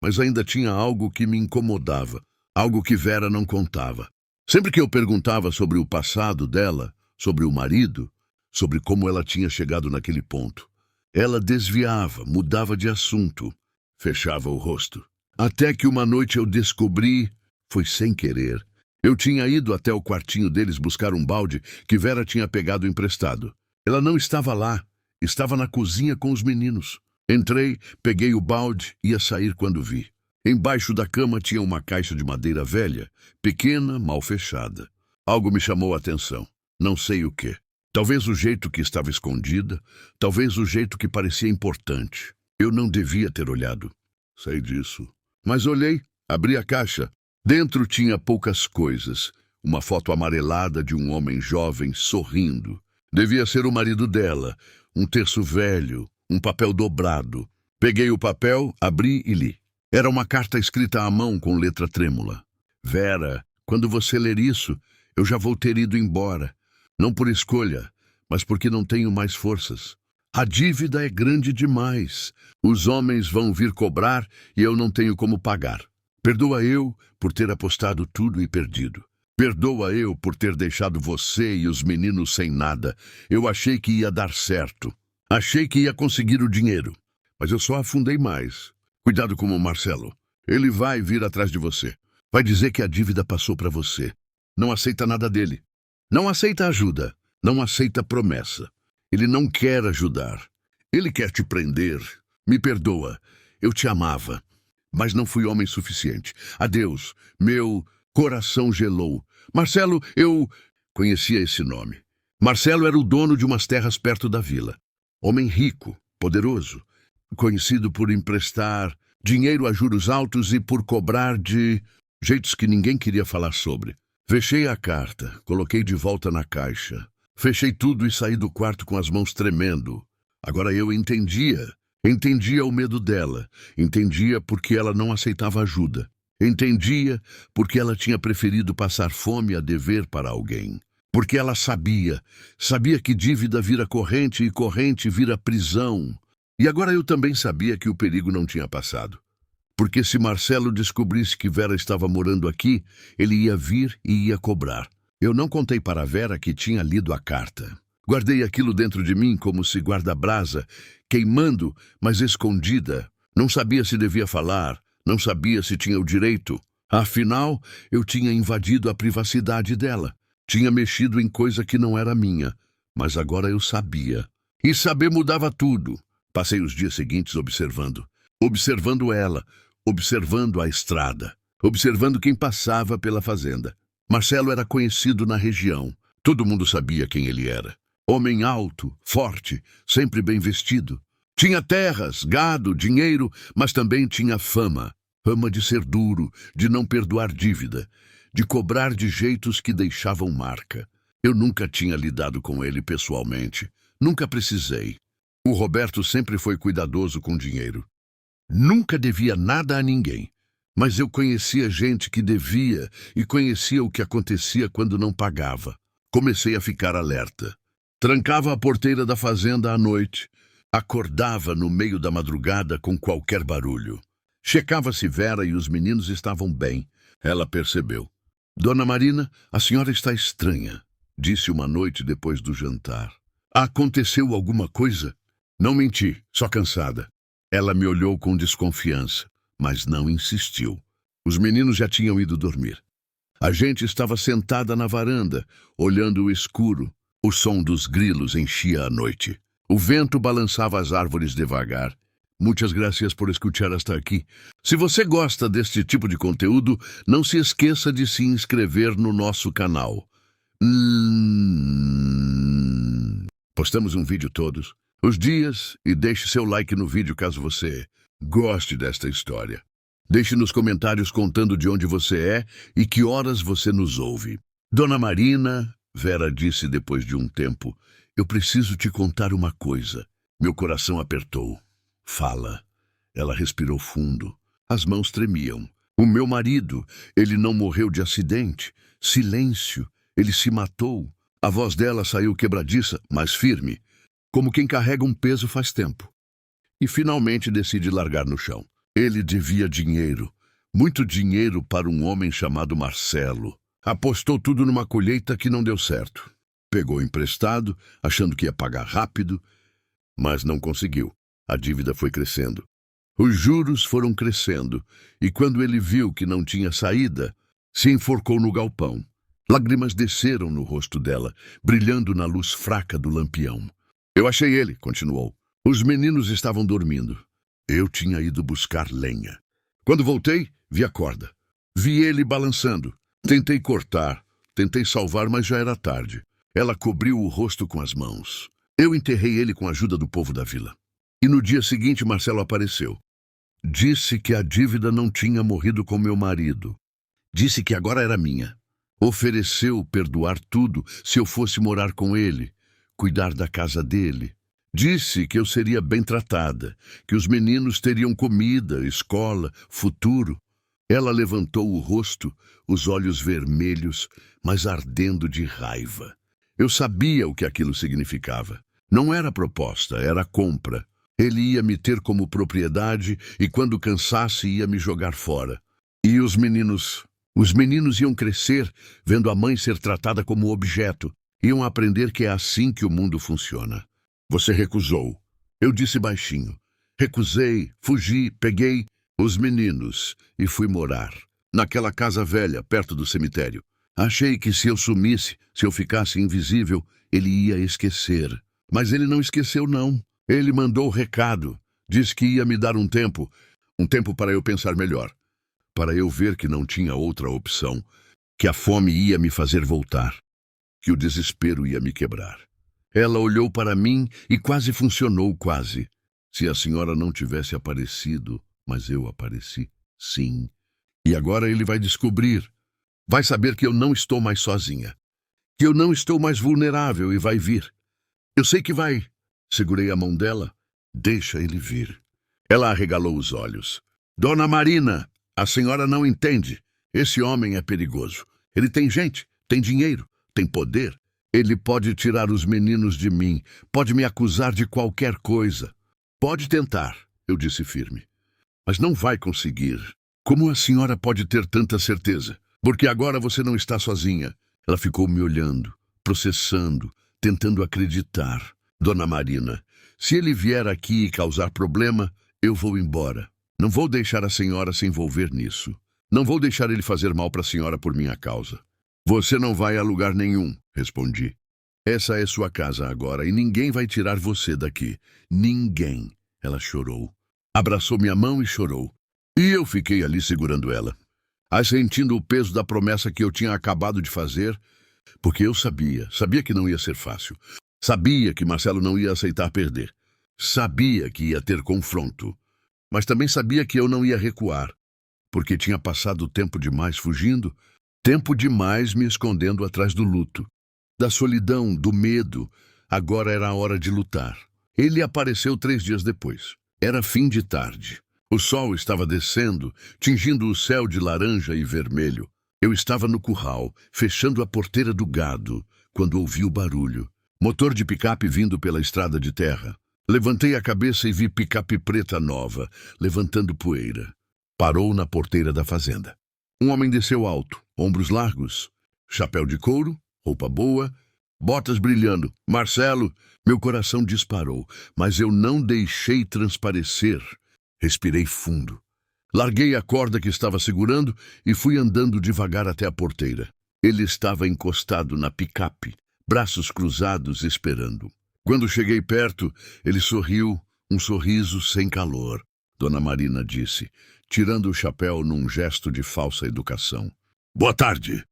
mas ainda tinha algo que me incomodava, algo que Vera não contava. Sempre que eu perguntava sobre o passado dela, sobre o marido, sobre como ela tinha chegado naquele ponto, ela desviava, mudava de assunto, fechava o rosto. Até que uma noite eu descobri, foi sem querer. Eu tinha ido até o quartinho deles buscar um balde que Vera tinha pegado emprestado. Ela não estava lá, estava na cozinha com os meninos. Entrei, peguei o balde e ia sair quando vi. Embaixo da cama tinha uma caixa de madeira velha, pequena, mal fechada. Algo me chamou a atenção. Não sei o quê. Talvez o jeito que estava escondida, talvez o jeito que parecia importante. Eu não devia ter olhado. Sei disso. Mas olhei, abri a caixa. Dentro tinha poucas coisas. Uma foto amarelada de um homem jovem sorrindo. Devia ser o marido dela. Um terço velho, um papel dobrado. Peguei o papel, abri e li. Era uma carta escrita à mão com letra trêmula. Vera, quando você ler isso, eu já vou ter ido embora. Não por escolha, mas porque não tenho mais forças. A dívida é grande demais. Os homens vão vir cobrar e eu não tenho como pagar. Perdoa eu por ter apostado tudo e perdido. Perdoa eu por ter deixado você e os meninos sem nada. Eu achei que ia dar certo. Achei que ia conseguir o dinheiro. Mas eu só afundei mais. Cuidado com o Marcelo. Ele vai vir atrás de você. Vai dizer que a dívida passou para você. Não aceita nada dele. Não aceita ajuda. Não aceita promessa. Ele não quer ajudar. Ele quer te prender. Me perdoa. Eu te amava. Mas não fui homem suficiente. Adeus. Meu coração gelou. Marcelo, eu conhecia esse nome. Marcelo era o dono de umas terras perto da vila. Homem rico, poderoso, conhecido por emprestar dinheiro a juros altos e por cobrar de jeitos que ninguém queria falar sobre. Fechei a carta, coloquei de volta na caixa. Fechei tudo e saí do quarto com as mãos tremendo. Agora eu entendia. Entendia o medo dela. Entendia porque ela não aceitava ajuda. Entendia porque ela tinha preferido passar fome a dever para alguém. Porque ela sabia que dívida vira corrente e corrente vira prisão. E agora eu também sabia que o perigo não tinha passado. Porque se Marcelo descobrisse que Vera estava morando aqui, ele ia vir e ia cobrar. Eu não contei para Vera que tinha lido a carta. Guardei aquilo dentro de mim como se guarda-brasa, queimando, mas escondida. Não sabia se devia falar, não sabia se tinha o direito. Afinal, eu tinha invadido a privacidade dela. Tinha mexido em coisa que não era minha. Mas agora eu sabia. E saber mudava tudo. Passei os dias seguintes observando. Observando ela, observando a estrada, observando quem passava pela fazenda. Marcelo era conhecido na região. Todo mundo sabia quem ele era. Homem alto, forte, sempre bem vestido. Tinha terras, gado, dinheiro, mas também tinha fama. Fama de ser duro, de não perdoar dívida, de cobrar de jeitos que deixavam marca. Eu nunca tinha lidado com ele pessoalmente. Nunca precisei. O Roberto sempre foi cuidadoso com dinheiro. Nunca devia nada a ninguém. Mas eu conhecia gente que devia e conhecia o que acontecia quando não pagava. Comecei a ficar alerta. Trancava a porteira da fazenda à noite. Acordava no meio da madrugada com qualquer barulho. Checava se Vera e os meninos estavam bem. Ela percebeu. Dona Marina, a senhora está estranha, disse uma noite depois do jantar. Aconteceu alguma coisa? Não menti, só cansada. Ela me olhou com desconfiança, mas não insistiu. Os meninos já tinham ido dormir. A gente estava sentada na varanda, olhando o escuro. O som dos grilos enchia a noite. O vento balançava as árvores devagar. Muitas graças por escutar hasta aqui. Se você gosta deste tipo de conteúdo, não se esqueça de se inscrever no nosso canal. Postamos um vídeo todos os dias e deixe seu like no vídeo caso você goste desta história. Deixe nos comentários contando de onde você é e que horas você nos ouve. Dona Marina, Vera disse depois de um tempo, eu preciso te contar uma coisa. Meu coração apertou. Fala. Ela respirou fundo. As mãos tremiam. O meu marido, ele não morreu de acidente. Silêncio. Ele se matou. A voz dela saiu quebradiça, mas firme, como quem carrega um peso faz tempo. E finalmente decide largar no chão. Ele devia dinheiro. Muito dinheiro para um homem chamado Marcelo. Apostou tudo numa colheita que não deu certo. Pegou emprestado, achando que ia pagar rápido, mas não conseguiu. A dívida foi crescendo. Os juros foram crescendo, e quando ele viu que não tinha saída, se enforcou no galpão. Lágrimas desceram no rosto dela, brilhando na luz fraca do lampião. Eu achei ele, continuou. Os meninos estavam dormindo. Eu tinha ido buscar lenha. Quando voltei, vi a corda. Vi ele balançando. Tentei cortar, tentei salvar, mas já era tarde. Ela cobriu o rosto com as mãos. Eu enterrei ele com a ajuda do povo da vila. E no dia seguinte, Marcelo apareceu. Disse que a dívida não tinha morrido com meu marido. Disse que agora era minha. Ofereceu perdoar tudo se eu fosse morar com ele, cuidar da casa dele. Disse que eu seria bem tratada, que os meninos teriam comida, escola, futuro. Ela levantou o rosto, os olhos vermelhos, mas ardendo de raiva. Eu sabia o que aquilo significava. Não era proposta, era compra. Ele ia me ter como propriedade e, quando cansasse, ia me jogar fora. E os meninos iam crescer, vendo a mãe ser tratada como objeto. Iam aprender que é assim que o mundo funciona. Você recusou. Eu disse baixinho. Recusei, fugi, peguei os meninos e fui morar naquela casa velha, perto do cemitério. Achei que se eu sumisse, se eu ficasse invisível, ele ia esquecer. Mas ele não esqueceu, não. Ele mandou o recado. Disse que ia me dar um tempo para eu pensar melhor. Para eu ver que não tinha outra opção, que a fome ia me fazer voltar, que o desespero ia me quebrar. Ela olhou para mim e quase funcionou, quase. Se a senhora não tivesse aparecido, mas eu apareci, sim. E agora ele vai descobrir. Vai saber que eu não estou mais sozinha. Que eu não estou mais vulnerável e vai vir. Eu sei que vai. Segurei a mão dela. Deixa ele vir. Ela arregalou os olhos. Dona Marina, a senhora não entende. Esse homem é perigoso. Ele tem gente, tem dinheiro, tem poder. Ele pode tirar os meninos de mim, pode me acusar de qualquer coisa. Pode tentar, eu disse firme. Mas não vai conseguir. Como a senhora pode ter tanta certeza? Porque agora você não está sozinha. Ela ficou me olhando, processando, tentando acreditar. Dona Marina, se ele vier aqui e causar problema, eu vou embora. Não vou deixar a senhora se envolver nisso. Não vou deixar ele fazer mal para a senhora por minha causa. Você não vai a lugar nenhum, respondi. Essa é sua casa agora e ninguém vai tirar você daqui. Ninguém. Ela chorou. Abraçou minha mão e chorou. E eu fiquei ali segurando ela, sentindo o peso da promessa que eu tinha acabado de fazer, porque eu sabia que não ia ser fácil. Sabia que Marcelo não ia aceitar perder. Sabia que ia ter confronto. Mas também sabia que eu não ia recuar, porque tinha passado tempo demais fugindo, tempo demais me escondendo atrás do luto, da solidão, do medo. Agora era a hora de lutar. Ele apareceu 3 dias depois. Era fim de tarde. O sol estava descendo, tingindo o céu de laranja e vermelho. Eu estava no curral, fechando a porteira do gado, quando ouvi o barulho. Motor de picape vindo pela estrada de terra. Levantei a cabeça e vi picape preta nova, levantando poeira. Parou na porteira da fazenda. Um homem desceu alto, ombros largos, chapéu de couro, roupa boa, botas brilhando. Marcelo, meu coração disparou, mas eu não deixei transparecer. Respirei fundo. Larguei a corda que estava segurando e fui andando devagar até a porteira. Ele estava encostado na picape, braços cruzados, esperando. Quando cheguei perto, ele sorriu, um sorriso sem calor. Dona Marina disse, tirando o chapéu num gesto de falsa educação. Boa tarde.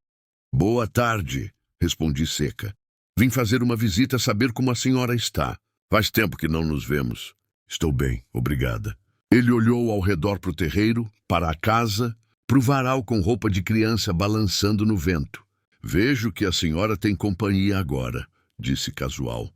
Boa tarde, respondi seca. Vim fazer uma visita, saber como a senhora está. Faz tempo que não nos vemos. Estou bem, obrigada. Ele olhou ao redor para o terreiro, para a casa, para o varal com roupa de criança balançando no vento. Vejo que a senhora tem companhia agora, disse casual.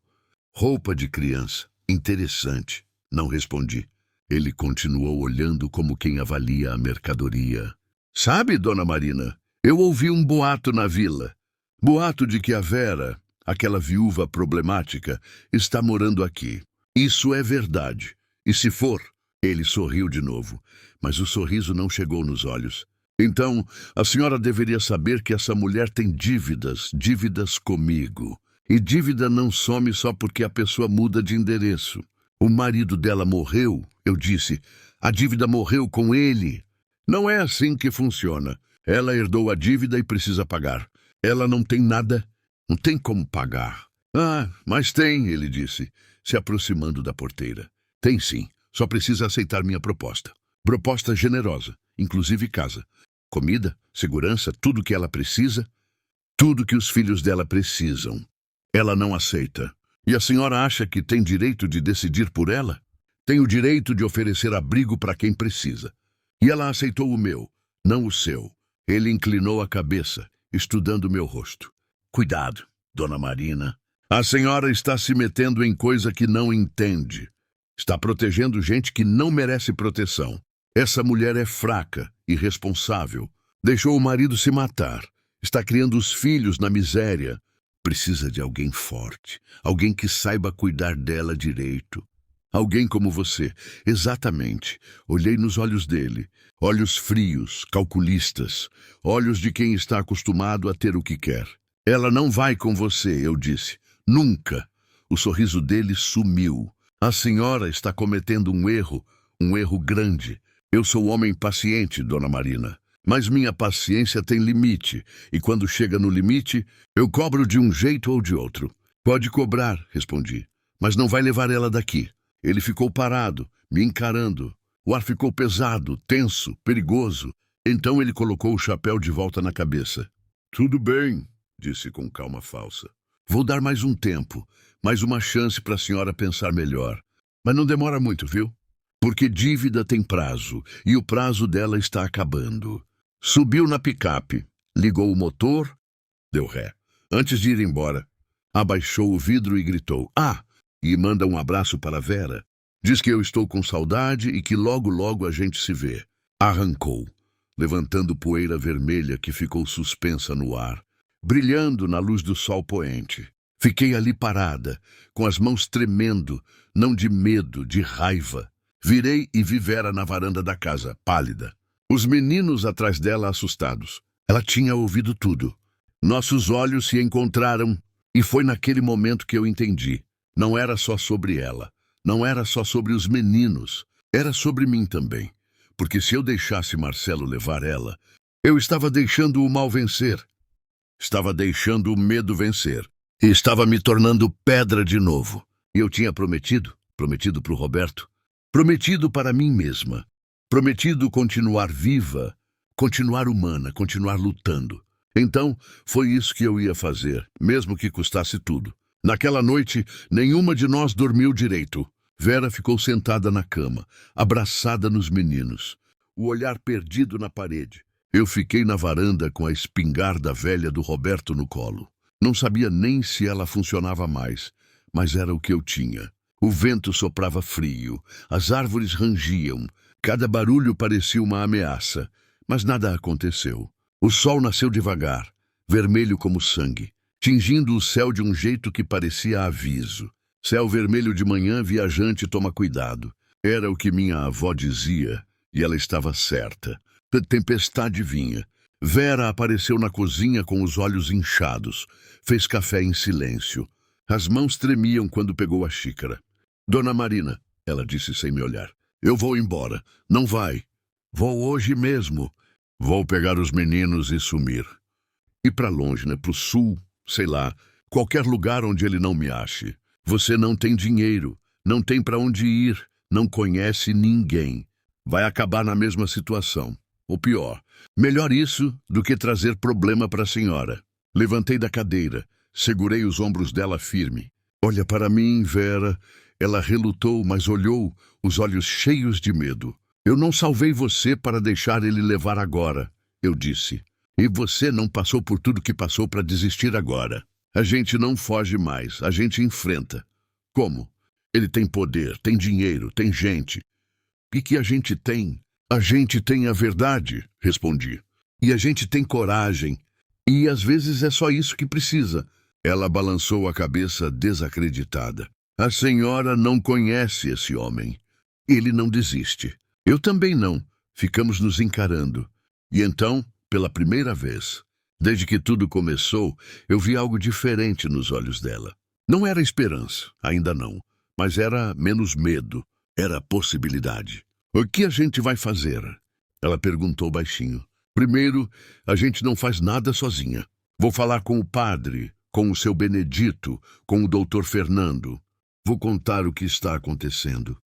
Roupa de criança. Interessante. Não respondi. Ele continuou olhando como quem avalia a mercadoria. Sabe, dona Marina, eu ouvi um boato na vila. Boato de que a Vera, aquela viúva problemática, está morando aqui. Isso é verdade. E se for... Ele sorriu de novo, mas o sorriso não chegou nos olhos. Então, a senhora deveria saber que essa mulher tem dívidas comigo. E dívida não some só porque a pessoa muda de endereço. O marido dela morreu, eu disse. A dívida morreu com ele. Não é assim que funciona. Ela herdou a dívida e precisa pagar. Ela não tem nada, não tem como pagar. Ah, mas tem, ele disse, se aproximando da porteira. Tem sim. Só precisa aceitar minha proposta. Proposta generosa, inclusive casa. Comida, segurança, tudo que ela precisa, tudo que os filhos dela precisam. Ela não aceita. E a senhora acha que tem direito de decidir por ela? Tem o direito de oferecer abrigo para quem precisa. E ela aceitou o meu, não o seu. Ele inclinou a cabeça, estudando meu rosto. Cuidado, dona Marina. A senhora está se metendo em coisa que não entende. Está protegendo gente que não merece proteção. Essa mulher é fraca, irresponsável. Deixou o marido se matar. Está criando os filhos na miséria. Precisa de alguém forte. Alguém que saiba cuidar dela direito. Alguém como você. Exatamente. Olhei nos olhos dele. Olhos frios, calculistas. Olhos de quem está acostumado a ter o que quer. Ela não vai com você, eu disse. Nunca. O sorriso dele sumiu. A senhora está cometendo um erro grande. Eu sou homem paciente, dona Marina, mas minha paciência tem limite, e quando chega no limite, eu cobro de um jeito ou de outro. Pode cobrar, respondi, mas não vai levar ela daqui. Ele ficou parado, me encarando. O ar ficou pesado, tenso, perigoso. Então ele colocou o chapéu de volta na cabeça. Tudo bem, disse com calma falsa. Vou dar mais um tempo. Mais uma chance para a senhora pensar melhor. Mas não demora muito, viu? Porque dívida tem prazo, e o prazo dela está acabando. Subiu na picape, ligou o motor, deu ré. Antes de ir embora, abaixou o vidro e gritou, e manda um abraço para Vera. Diz que eu estou com saudade e que logo a gente se vê. Arrancou, levantando poeira vermelha que ficou suspensa no ar, brilhando na luz do sol poente. Fiquei ali parada, com as mãos tremendo, não de medo, de raiva. Virei e vi Vera na varanda da casa, pálida. Os meninos atrás dela assustados. Ela tinha ouvido tudo. Nossos olhos se encontraram e foi naquele momento que eu entendi. Não era só sobre ela, não era só sobre os meninos, era sobre mim também. Porque se eu deixasse Marcelo levar ela, eu estava deixando o mal vencer. Estava deixando o medo vencer. E estava me tornando pedra de novo. E eu tinha prometido para o Roberto, prometido para mim mesma, prometido continuar viva, continuar humana, continuar lutando. Então, foi isso que eu ia fazer, mesmo que custasse tudo. Naquela noite, nenhuma de nós dormiu direito. Vera ficou sentada na cama, abraçada nos meninos, o olhar perdido na parede. Eu fiquei na varanda com a espingarda velha do Roberto no colo. Não sabia nem se ela funcionava mais, mas era o que eu tinha. O vento soprava frio, as árvores rangiam, cada barulho parecia uma ameaça, mas nada aconteceu. O sol nasceu devagar, vermelho como sangue, tingindo o céu de um jeito que parecia aviso. Céu vermelho de manhã, viajante, toma cuidado. Era o que minha avó dizia, e ela estava certa. Tempestade vinha. Vera apareceu na cozinha com os olhos inchados. Fez café em silêncio. As mãos tremiam quando pegou a xícara. Dona Marina, ela disse sem me olhar, eu vou embora. Não vai. Vou hoje mesmo. Vou pegar os meninos e sumir. Ir para longe, né? Pro sul, sei lá. Qualquer lugar onde ele não me ache. Você não tem dinheiro. Não tem para onde ir. Não conhece ninguém. Vai acabar na mesma situação. Ou pior, melhor isso do que trazer problema para a senhora. Levantei da cadeira, segurei os ombros dela firme. Olha para mim, Vera, Ela relutou, mas olhou, os olhos cheios de medo. Eu não salvei você para deixar ele levar agora, eu disse. E você não passou por tudo que passou para desistir agora. A gente não foge mais, a gente enfrenta. Como? Ele tem poder, tem dinheiro, tem gente. E que a gente tem? A gente tem a verdade, respondi. E a gente tem coragem. E às vezes é só isso que precisa. Ela balançou a cabeça desacreditada. A senhora não conhece esse homem. Ele não desiste. Eu também não. Ficamos nos encarando. E então, pela primeira vez, desde que tudo começou, eu vi algo diferente nos olhos dela. Não era esperança, ainda não, mas era menos medo, era possibilidade. O que a gente vai fazer? Ela perguntou baixinho. Primeiro, a gente não faz nada sozinha. Vou falar com o padre, com o seu Benedito, com o doutor Fernando. Vou contar o que está acontecendo.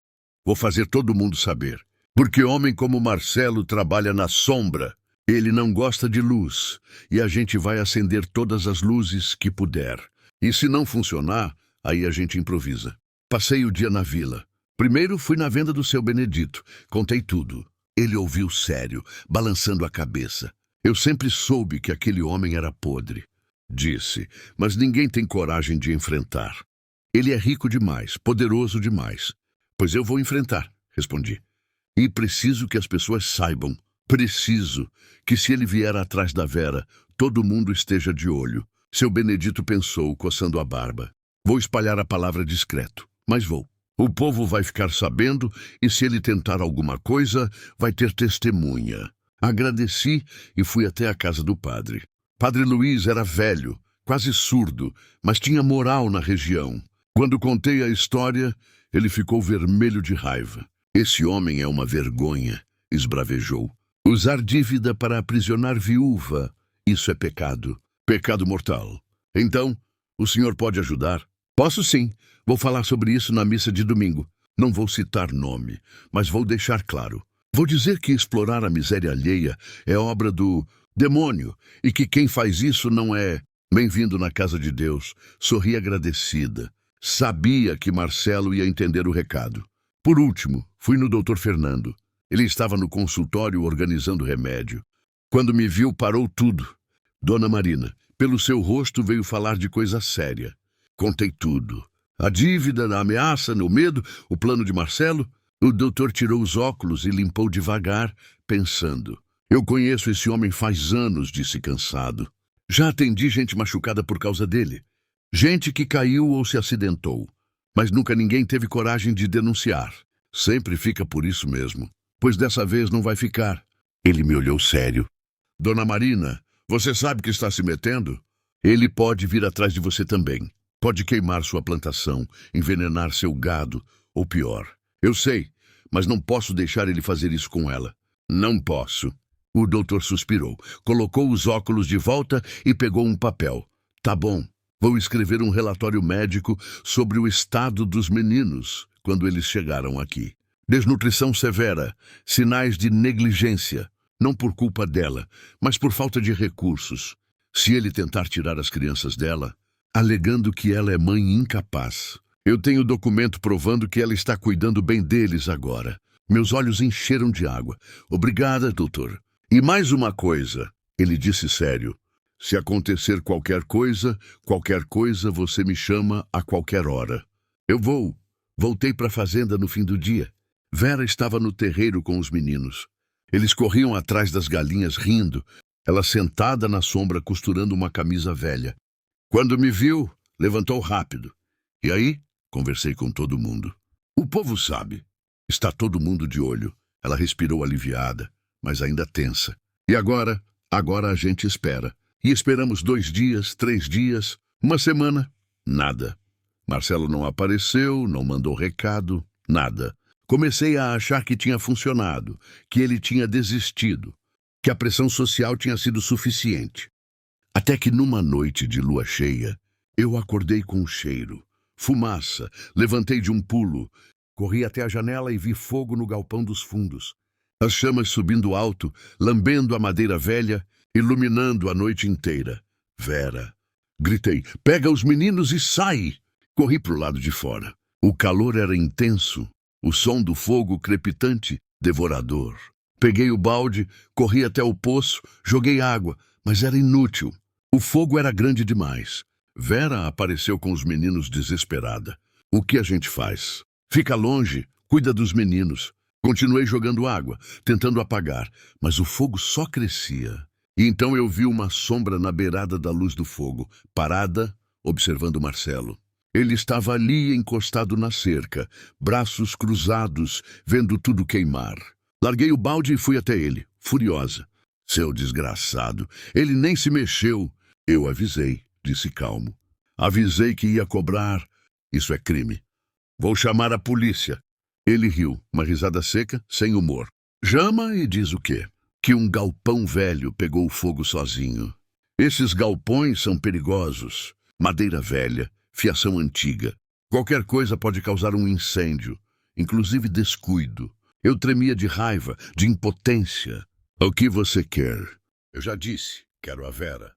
Vou fazer todo mundo saber. Porque homem como Marcelo trabalha na sombra. Ele não gosta de luz. E a gente vai acender todas as luzes que puder. E se não funcionar, aí a gente improvisa. Passei o dia na vila. Primeiro fui na venda do seu Benedito. Contei tudo. Ele ouviu sério, balançando a cabeça. Eu sempre soube que aquele homem era podre. Disse, mas ninguém tem coragem de enfrentar. Ele é rico demais, poderoso demais. Pois eu vou enfrentar, respondi. E preciso que as pessoas saibam. Preciso que se ele vier atrás da Vera, todo mundo esteja de olho. Seu Benedito pensou, coçando a barba. Vou espalhar a palavra discreto, mas vou. O povo vai ficar sabendo e se ele tentar alguma coisa, vai ter testemunha. Agradeci e fui até a casa do padre. Padre Luiz era velho, quase surdo, mas tinha moral na região. Quando contei a história, ele ficou vermelho de raiva. Esse homem é uma vergonha, esbravejou. Usar dívida para aprisionar viúva, isso é pecado. Pecado mortal. Então, o senhor pode ajudar? Posso sim. Vou falar sobre isso na missa de domingo. Não vou citar nome, mas vou deixar claro. Vou dizer que explorar a miséria alheia é obra do demônio e que quem faz isso não é bem-vindo na casa de Deus. Sorri agradecida. Sabia que Marcelo ia entender o recado. Por último, fui no doutor Fernando. Ele estava no consultório organizando remédio. Quando me viu, parou tudo. Dona Marina, pelo seu rosto veio falar de coisa séria. Contei tudo. A dívida, a ameaça, o medo, o plano de Marcelo. O doutor tirou os óculos e limpou devagar, pensando. Eu conheço esse homem faz anos, disse cansado. Já atendi gente machucada por causa dele. Gente que caiu ou se acidentou. Mas nunca ninguém teve coragem de denunciar. Sempre fica por isso mesmo. Pois dessa vez não vai ficar. Ele me olhou sério. Dona Marina, você sabe que está se metendo? Ele pode vir atrás de você também. Pode queimar sua plantação, envenenar seu gado, ou pior. Eu sei, mas não posso deixar ele fazer isso com ela. Não posso. O doutor suspirou, colocou os óculos de volta e pegou um papel. Tá bom, vou escrever um relatório médico sobre o estado dos meninos quando eles chegaram aqui. Desnutrição severa, sinais de negligência, não por culpa dela, mas por falta de recursos. Se ele tentar tirar as crianças dela, alegando que ela é mãe incapaz. Eu tenho documento provando que ela está cuidando bem deles agora. Meus olhos encheram de água. Obrigada, doutor. E mais uma coisa, ele disse sério. Se acontecer qualquer coisa, você me chama a qualquer hora. Eu vou. Voltei para a fazenda no fim do dia. Vera estava no terreiro com os meninos. Eles corriam atrás das galinhas rindo, ela sentada na sombra costurando uma camisa velha. Quando me viu, levantou rápido. E aí, conversei com todo mundo. O povo sabe. Está todo mundo de olho. Ela respirou aliviada, mas ainda tensa. E agora? Agora a gente espera. E esperamos 2 dias, 3 dias, uma semana. Nada. Marcelo não apareceu, não mandou recado, nada. Comecei a achar que tinha funcionado, que ele tinha desistido, que a pressão social tinha sido suficiente. Até que numa noite de lua cheia, eu acordei com um cheiro. Fumaça, levantei de um pulo, corri até a janela e vi fogo no galpão dos fundos. As chamas subindo alto, lambendo a madeira velha, iluminando a noite inteira. Vera. Gritei, pega os meninos e sai! Corri para o lado de fora. O calor era intenso, o som do fogo crepitante, devorador. Peguei o balde, corri até o poço, joguei água, mas era inútil. O fogo era grande demais. Vera apareceu com os meninos desesperada. O que a gente faz? Fica longe, cuida dos meninos. Continuei jogando água, tentando apagar, mas o fogo só crescia. E então eu vi uma sombra na beirada da luz do fogo, parada, observando Marcelo. Ele estava ali encostado na cerca, braços cruzados, vendo tudo queimar. Larguei o balde e fui até ele, furiosa. Seu desgraçado, ele nem se mexeu. Eu avisei, disse calmo. Avisei que ia cobrar. Isso é crime. Vou chamar a polícia. Ele riu, uma risada seca, sem humor. Chama e diz o quê? Que um galpão velho pegou fogo sozinho. Esses galpões são perigosos. Madeira velha, fiação antiga. Qualquer coisa pode causar um incêndio, inclusive descuido. Eu tremia de raiva, de impotência. O que você quer? Eu já disse, quero a Vera.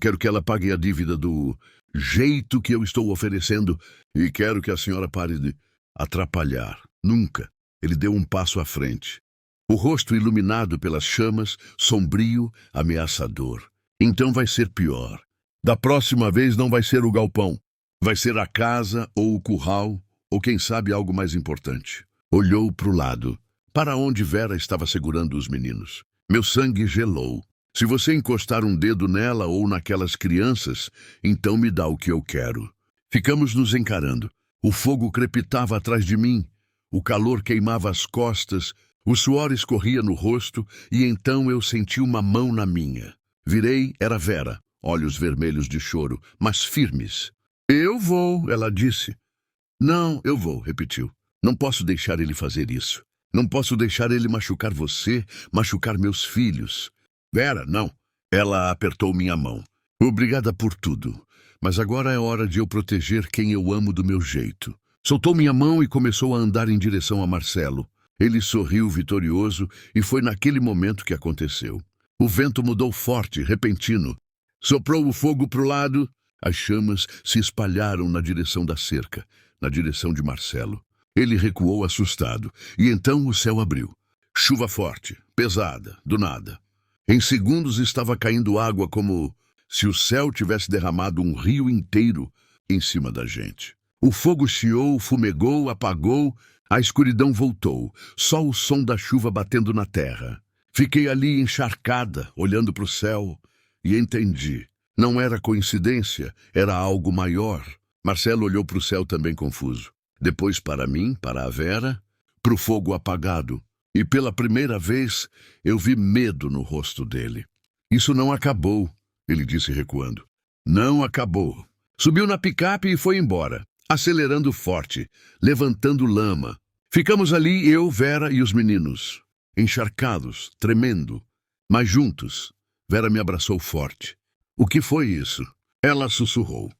Quero que ela pague a dívida do jeito que eu estou oferecendo e quero que a senhora pare de atrapalhar. Nunca. Ele deu um passo à frente. O rosto iluminado pelas chamas, sombrio, ameaçador. Então vai ser pior. Da próxima vez não vai ser o galpão. Vai ser a casa ou o curral, ou quem sabe algo mais importante. Olhou para o lado, para onde Vera estava segurando os meninos. Meu sangue gelou. Se você encostar um dedo nela ou naquelas crianças, então me dá o que eu quero. Ficamos nos encarando. O fogo crepitava atrás de mim. O calor queimava as costas. O suor escorria no rosto e então eu senti uma mão na minha. Virei, era Vera, olhos vermelhos de choro, mas firmes. Eu vou, ela disse. Não, eu vou, repetiu. Não posso deixar ele fazer isso. Não posso deixar ele machucar você, machucar meus filhos. Vera, não. Ela apertou minha mão. Obrigada por tudo. Mas agora é hora de eu proteger quem eu amo do meu jeito. Soltou minha mão e começou a andar em direção a Marcelo. Ele sorriu vitorioso e foi naquele momento que aconteceu. O vento mudou forte, repentino. Soprou o fogo para o lado. As chamas se espalharam na direção da cerca, na direção de Marcelo. Ele recuou assustado, e então o céu abriu. Chuva forte, pesada, do nada. Em segundos estava caindo água como se o céu tivesse derramado um rio inteiro em cima da gente. O fogo chiou, fumegou, apagou, a escuridão voltou, só o som da chuva batendo na terra. Fiquei ali encharcada, olhando para o céu, e entendi. Não era coincidência, era algo maior. Marcelo olhou para o céu também confuso. Depois para mim, para a Vera, para o fogo apagado. E pela primeira vez eu vi medo no rosto dele. Isso não acabou, ele disse recuando. Não acabou. Subiu na picape e foi embora, acelerando forte, levantando lama. Ficamos ali, eu, Vera e os meninos, encharcados, tremendo, mas juntos. Vera me abraçou forte. O que foi isso? Ela sussurrou.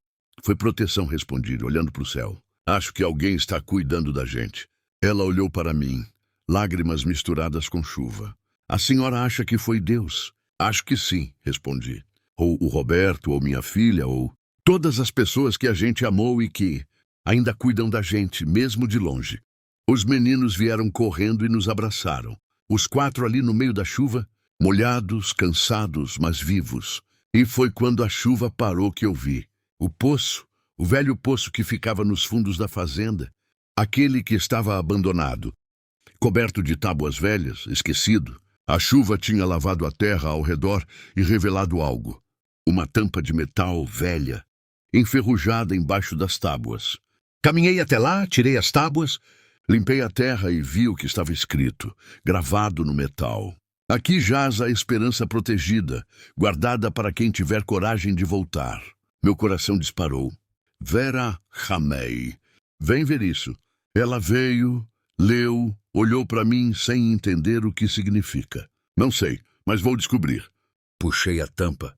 Foi proteção, respondi, olhando para o céu. Acho que alguém está cuidando da gente. Ela olhou para mim, lágrimas misturadas com chuva. A senhora acha que foi Deus? Acho que sim, respondi. Ou o Roberto, ou minha filha, ou todas as pessoas que a gente amou e que ainda cuidam da gente, mesmo de longe. Os meninos vieram correndo e nos abraçaram. Os 4 ali no meio da chuva, molhados, cansados, mas vivos. E foi quando a chuva parou que eu vi. O poço, o velho poço que ficava nos fundos da fazenda, aquele que estava abandonado, coberto de tábuas velhas, esquecido. A chuva tinha lavado a terra ao redor e revelado algo. Uma tampa de metal velha, enferrujada embaixo das tábuas. Caminhei até lá, tirei as tábuas, limpei a terra e vi o que estava escrito, gravado no metal. Aqui jaz a esperança protegida, guardada para quem tiver coragem de voltar. Meu coração disparou. Vera Hamei. Vem ver isso. Ela veio, leu, olhou para mim sem entender o que significa. Não sei, mas vou descobrir. Puxei a tampa.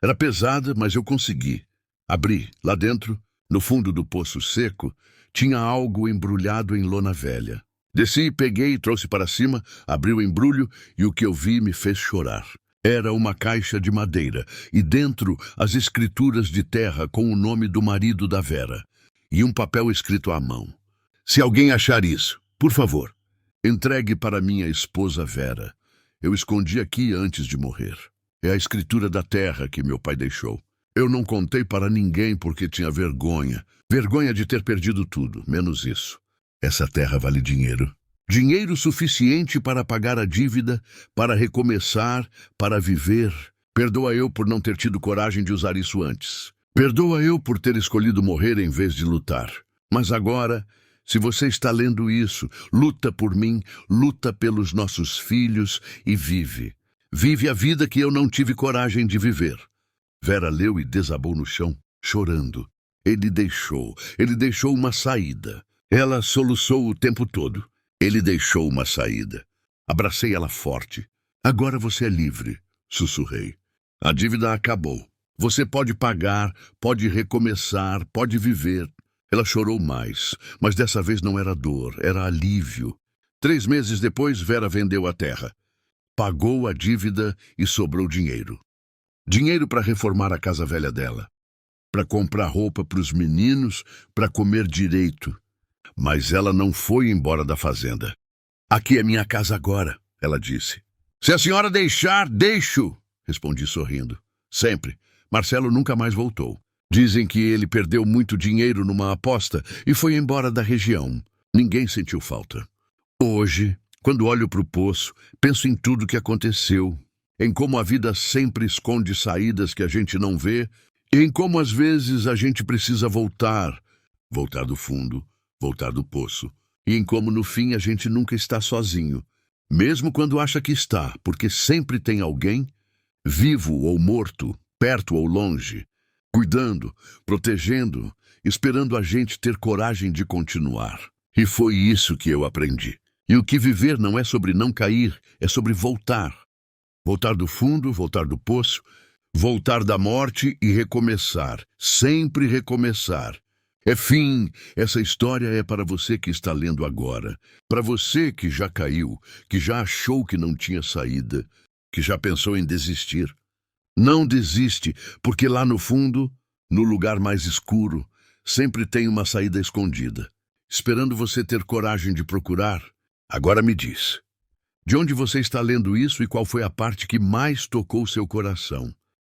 Era pesada, mas eu consegui. Abri. Lá dentro, no fundo do poço seco, tinha algo embrulhado em lona velha. Desci, peguei, trouxe para cima, abri o embrulho e o que eu vi me fez chorar. Era uma caixa de madeira e dentro as escrituras de terra com o nome do marido da Vera. e um papel escrito à mão. Se alguém achar isso, por favor, entregue para minha esposa Vera. Eu escondi aqui antes de morrer. É a escritura da terra que meu pai deixou. Eu não contei para ninguém porque tinha vergonha. Vergonha de ter perdido tudo, menos isso. Essa terra vale dinheiro. Dinheiro suficiente para pagar a dívida, para recomeçar, para viver. Perdoa eu por não ter tido coragem de usar isso antes. Perdoa eu por ter escolhido morrer em vez de lutar. Mas agora, se você está lendo isso, luta por mim, luta pelos nossos filhos e vive. Vive a vida que eu não tive coragem de viver. Vera leu e desabou no chão, chorando. Ele deixou uma saída. Ela soluçou o tempo todo. Ele deixou uma saída. Abracei ela forte. Agora você é livre, sussurrei. A dívida acabou. Você pode pagar, pode recomeçar, pode viver. Ela chorou mais, mas dessa vez não era dor, era alívio. 3 meses depois, Vera vendeu a terra. Pagou a dívida e sobrou dinheiro. Dinheiro para reformar a casa velha dela. Para comprar roupa para os meninos, para comer direito. Mas ela não foi embora da fazenda. Aqui é minha casa agora, ela disse. Se a senhora deixar, deixo, respondi sorrindo. Sempre. Marcelo nunca mais voltou. Dizem que ele perdeu muito dinheiro numa aposta e foi embora da região. Ninguém sentiu falta. Hoje, quando olho para o poço, penso em tudo que aconteceu, em como a vida sempre esconde saídas que a gente não vê, e em como às vezes a gente precisa voltar do fundo, voltar do poço, e em como no fim a gente nunca está sozinho, mesmo quando acha que está, porque sempre tem alguém, vivo ou morto, perto ou longe, cuidando, protegendo, esperando a gente ter coragem de continuar. E foi isso que eu aprendi. E o que viver não é sobre não cair, é sobre voltar. Voltar do fundo, voltar do poço, voltar da morte e recomeçar, sempre recomeçar. É fim, essa história é para você que está lendo agora, para você que já caiu, que já achou que não tinha saída, que já pensou em desistir. Não desiste, porque lá no fundo, no lugar mais escuro, sempre tem uma saída escondida, esperando você ter coragem de procurar. Agora me diz, de onde você está lendo isso e qual foi a parte que mais tocou seu coração?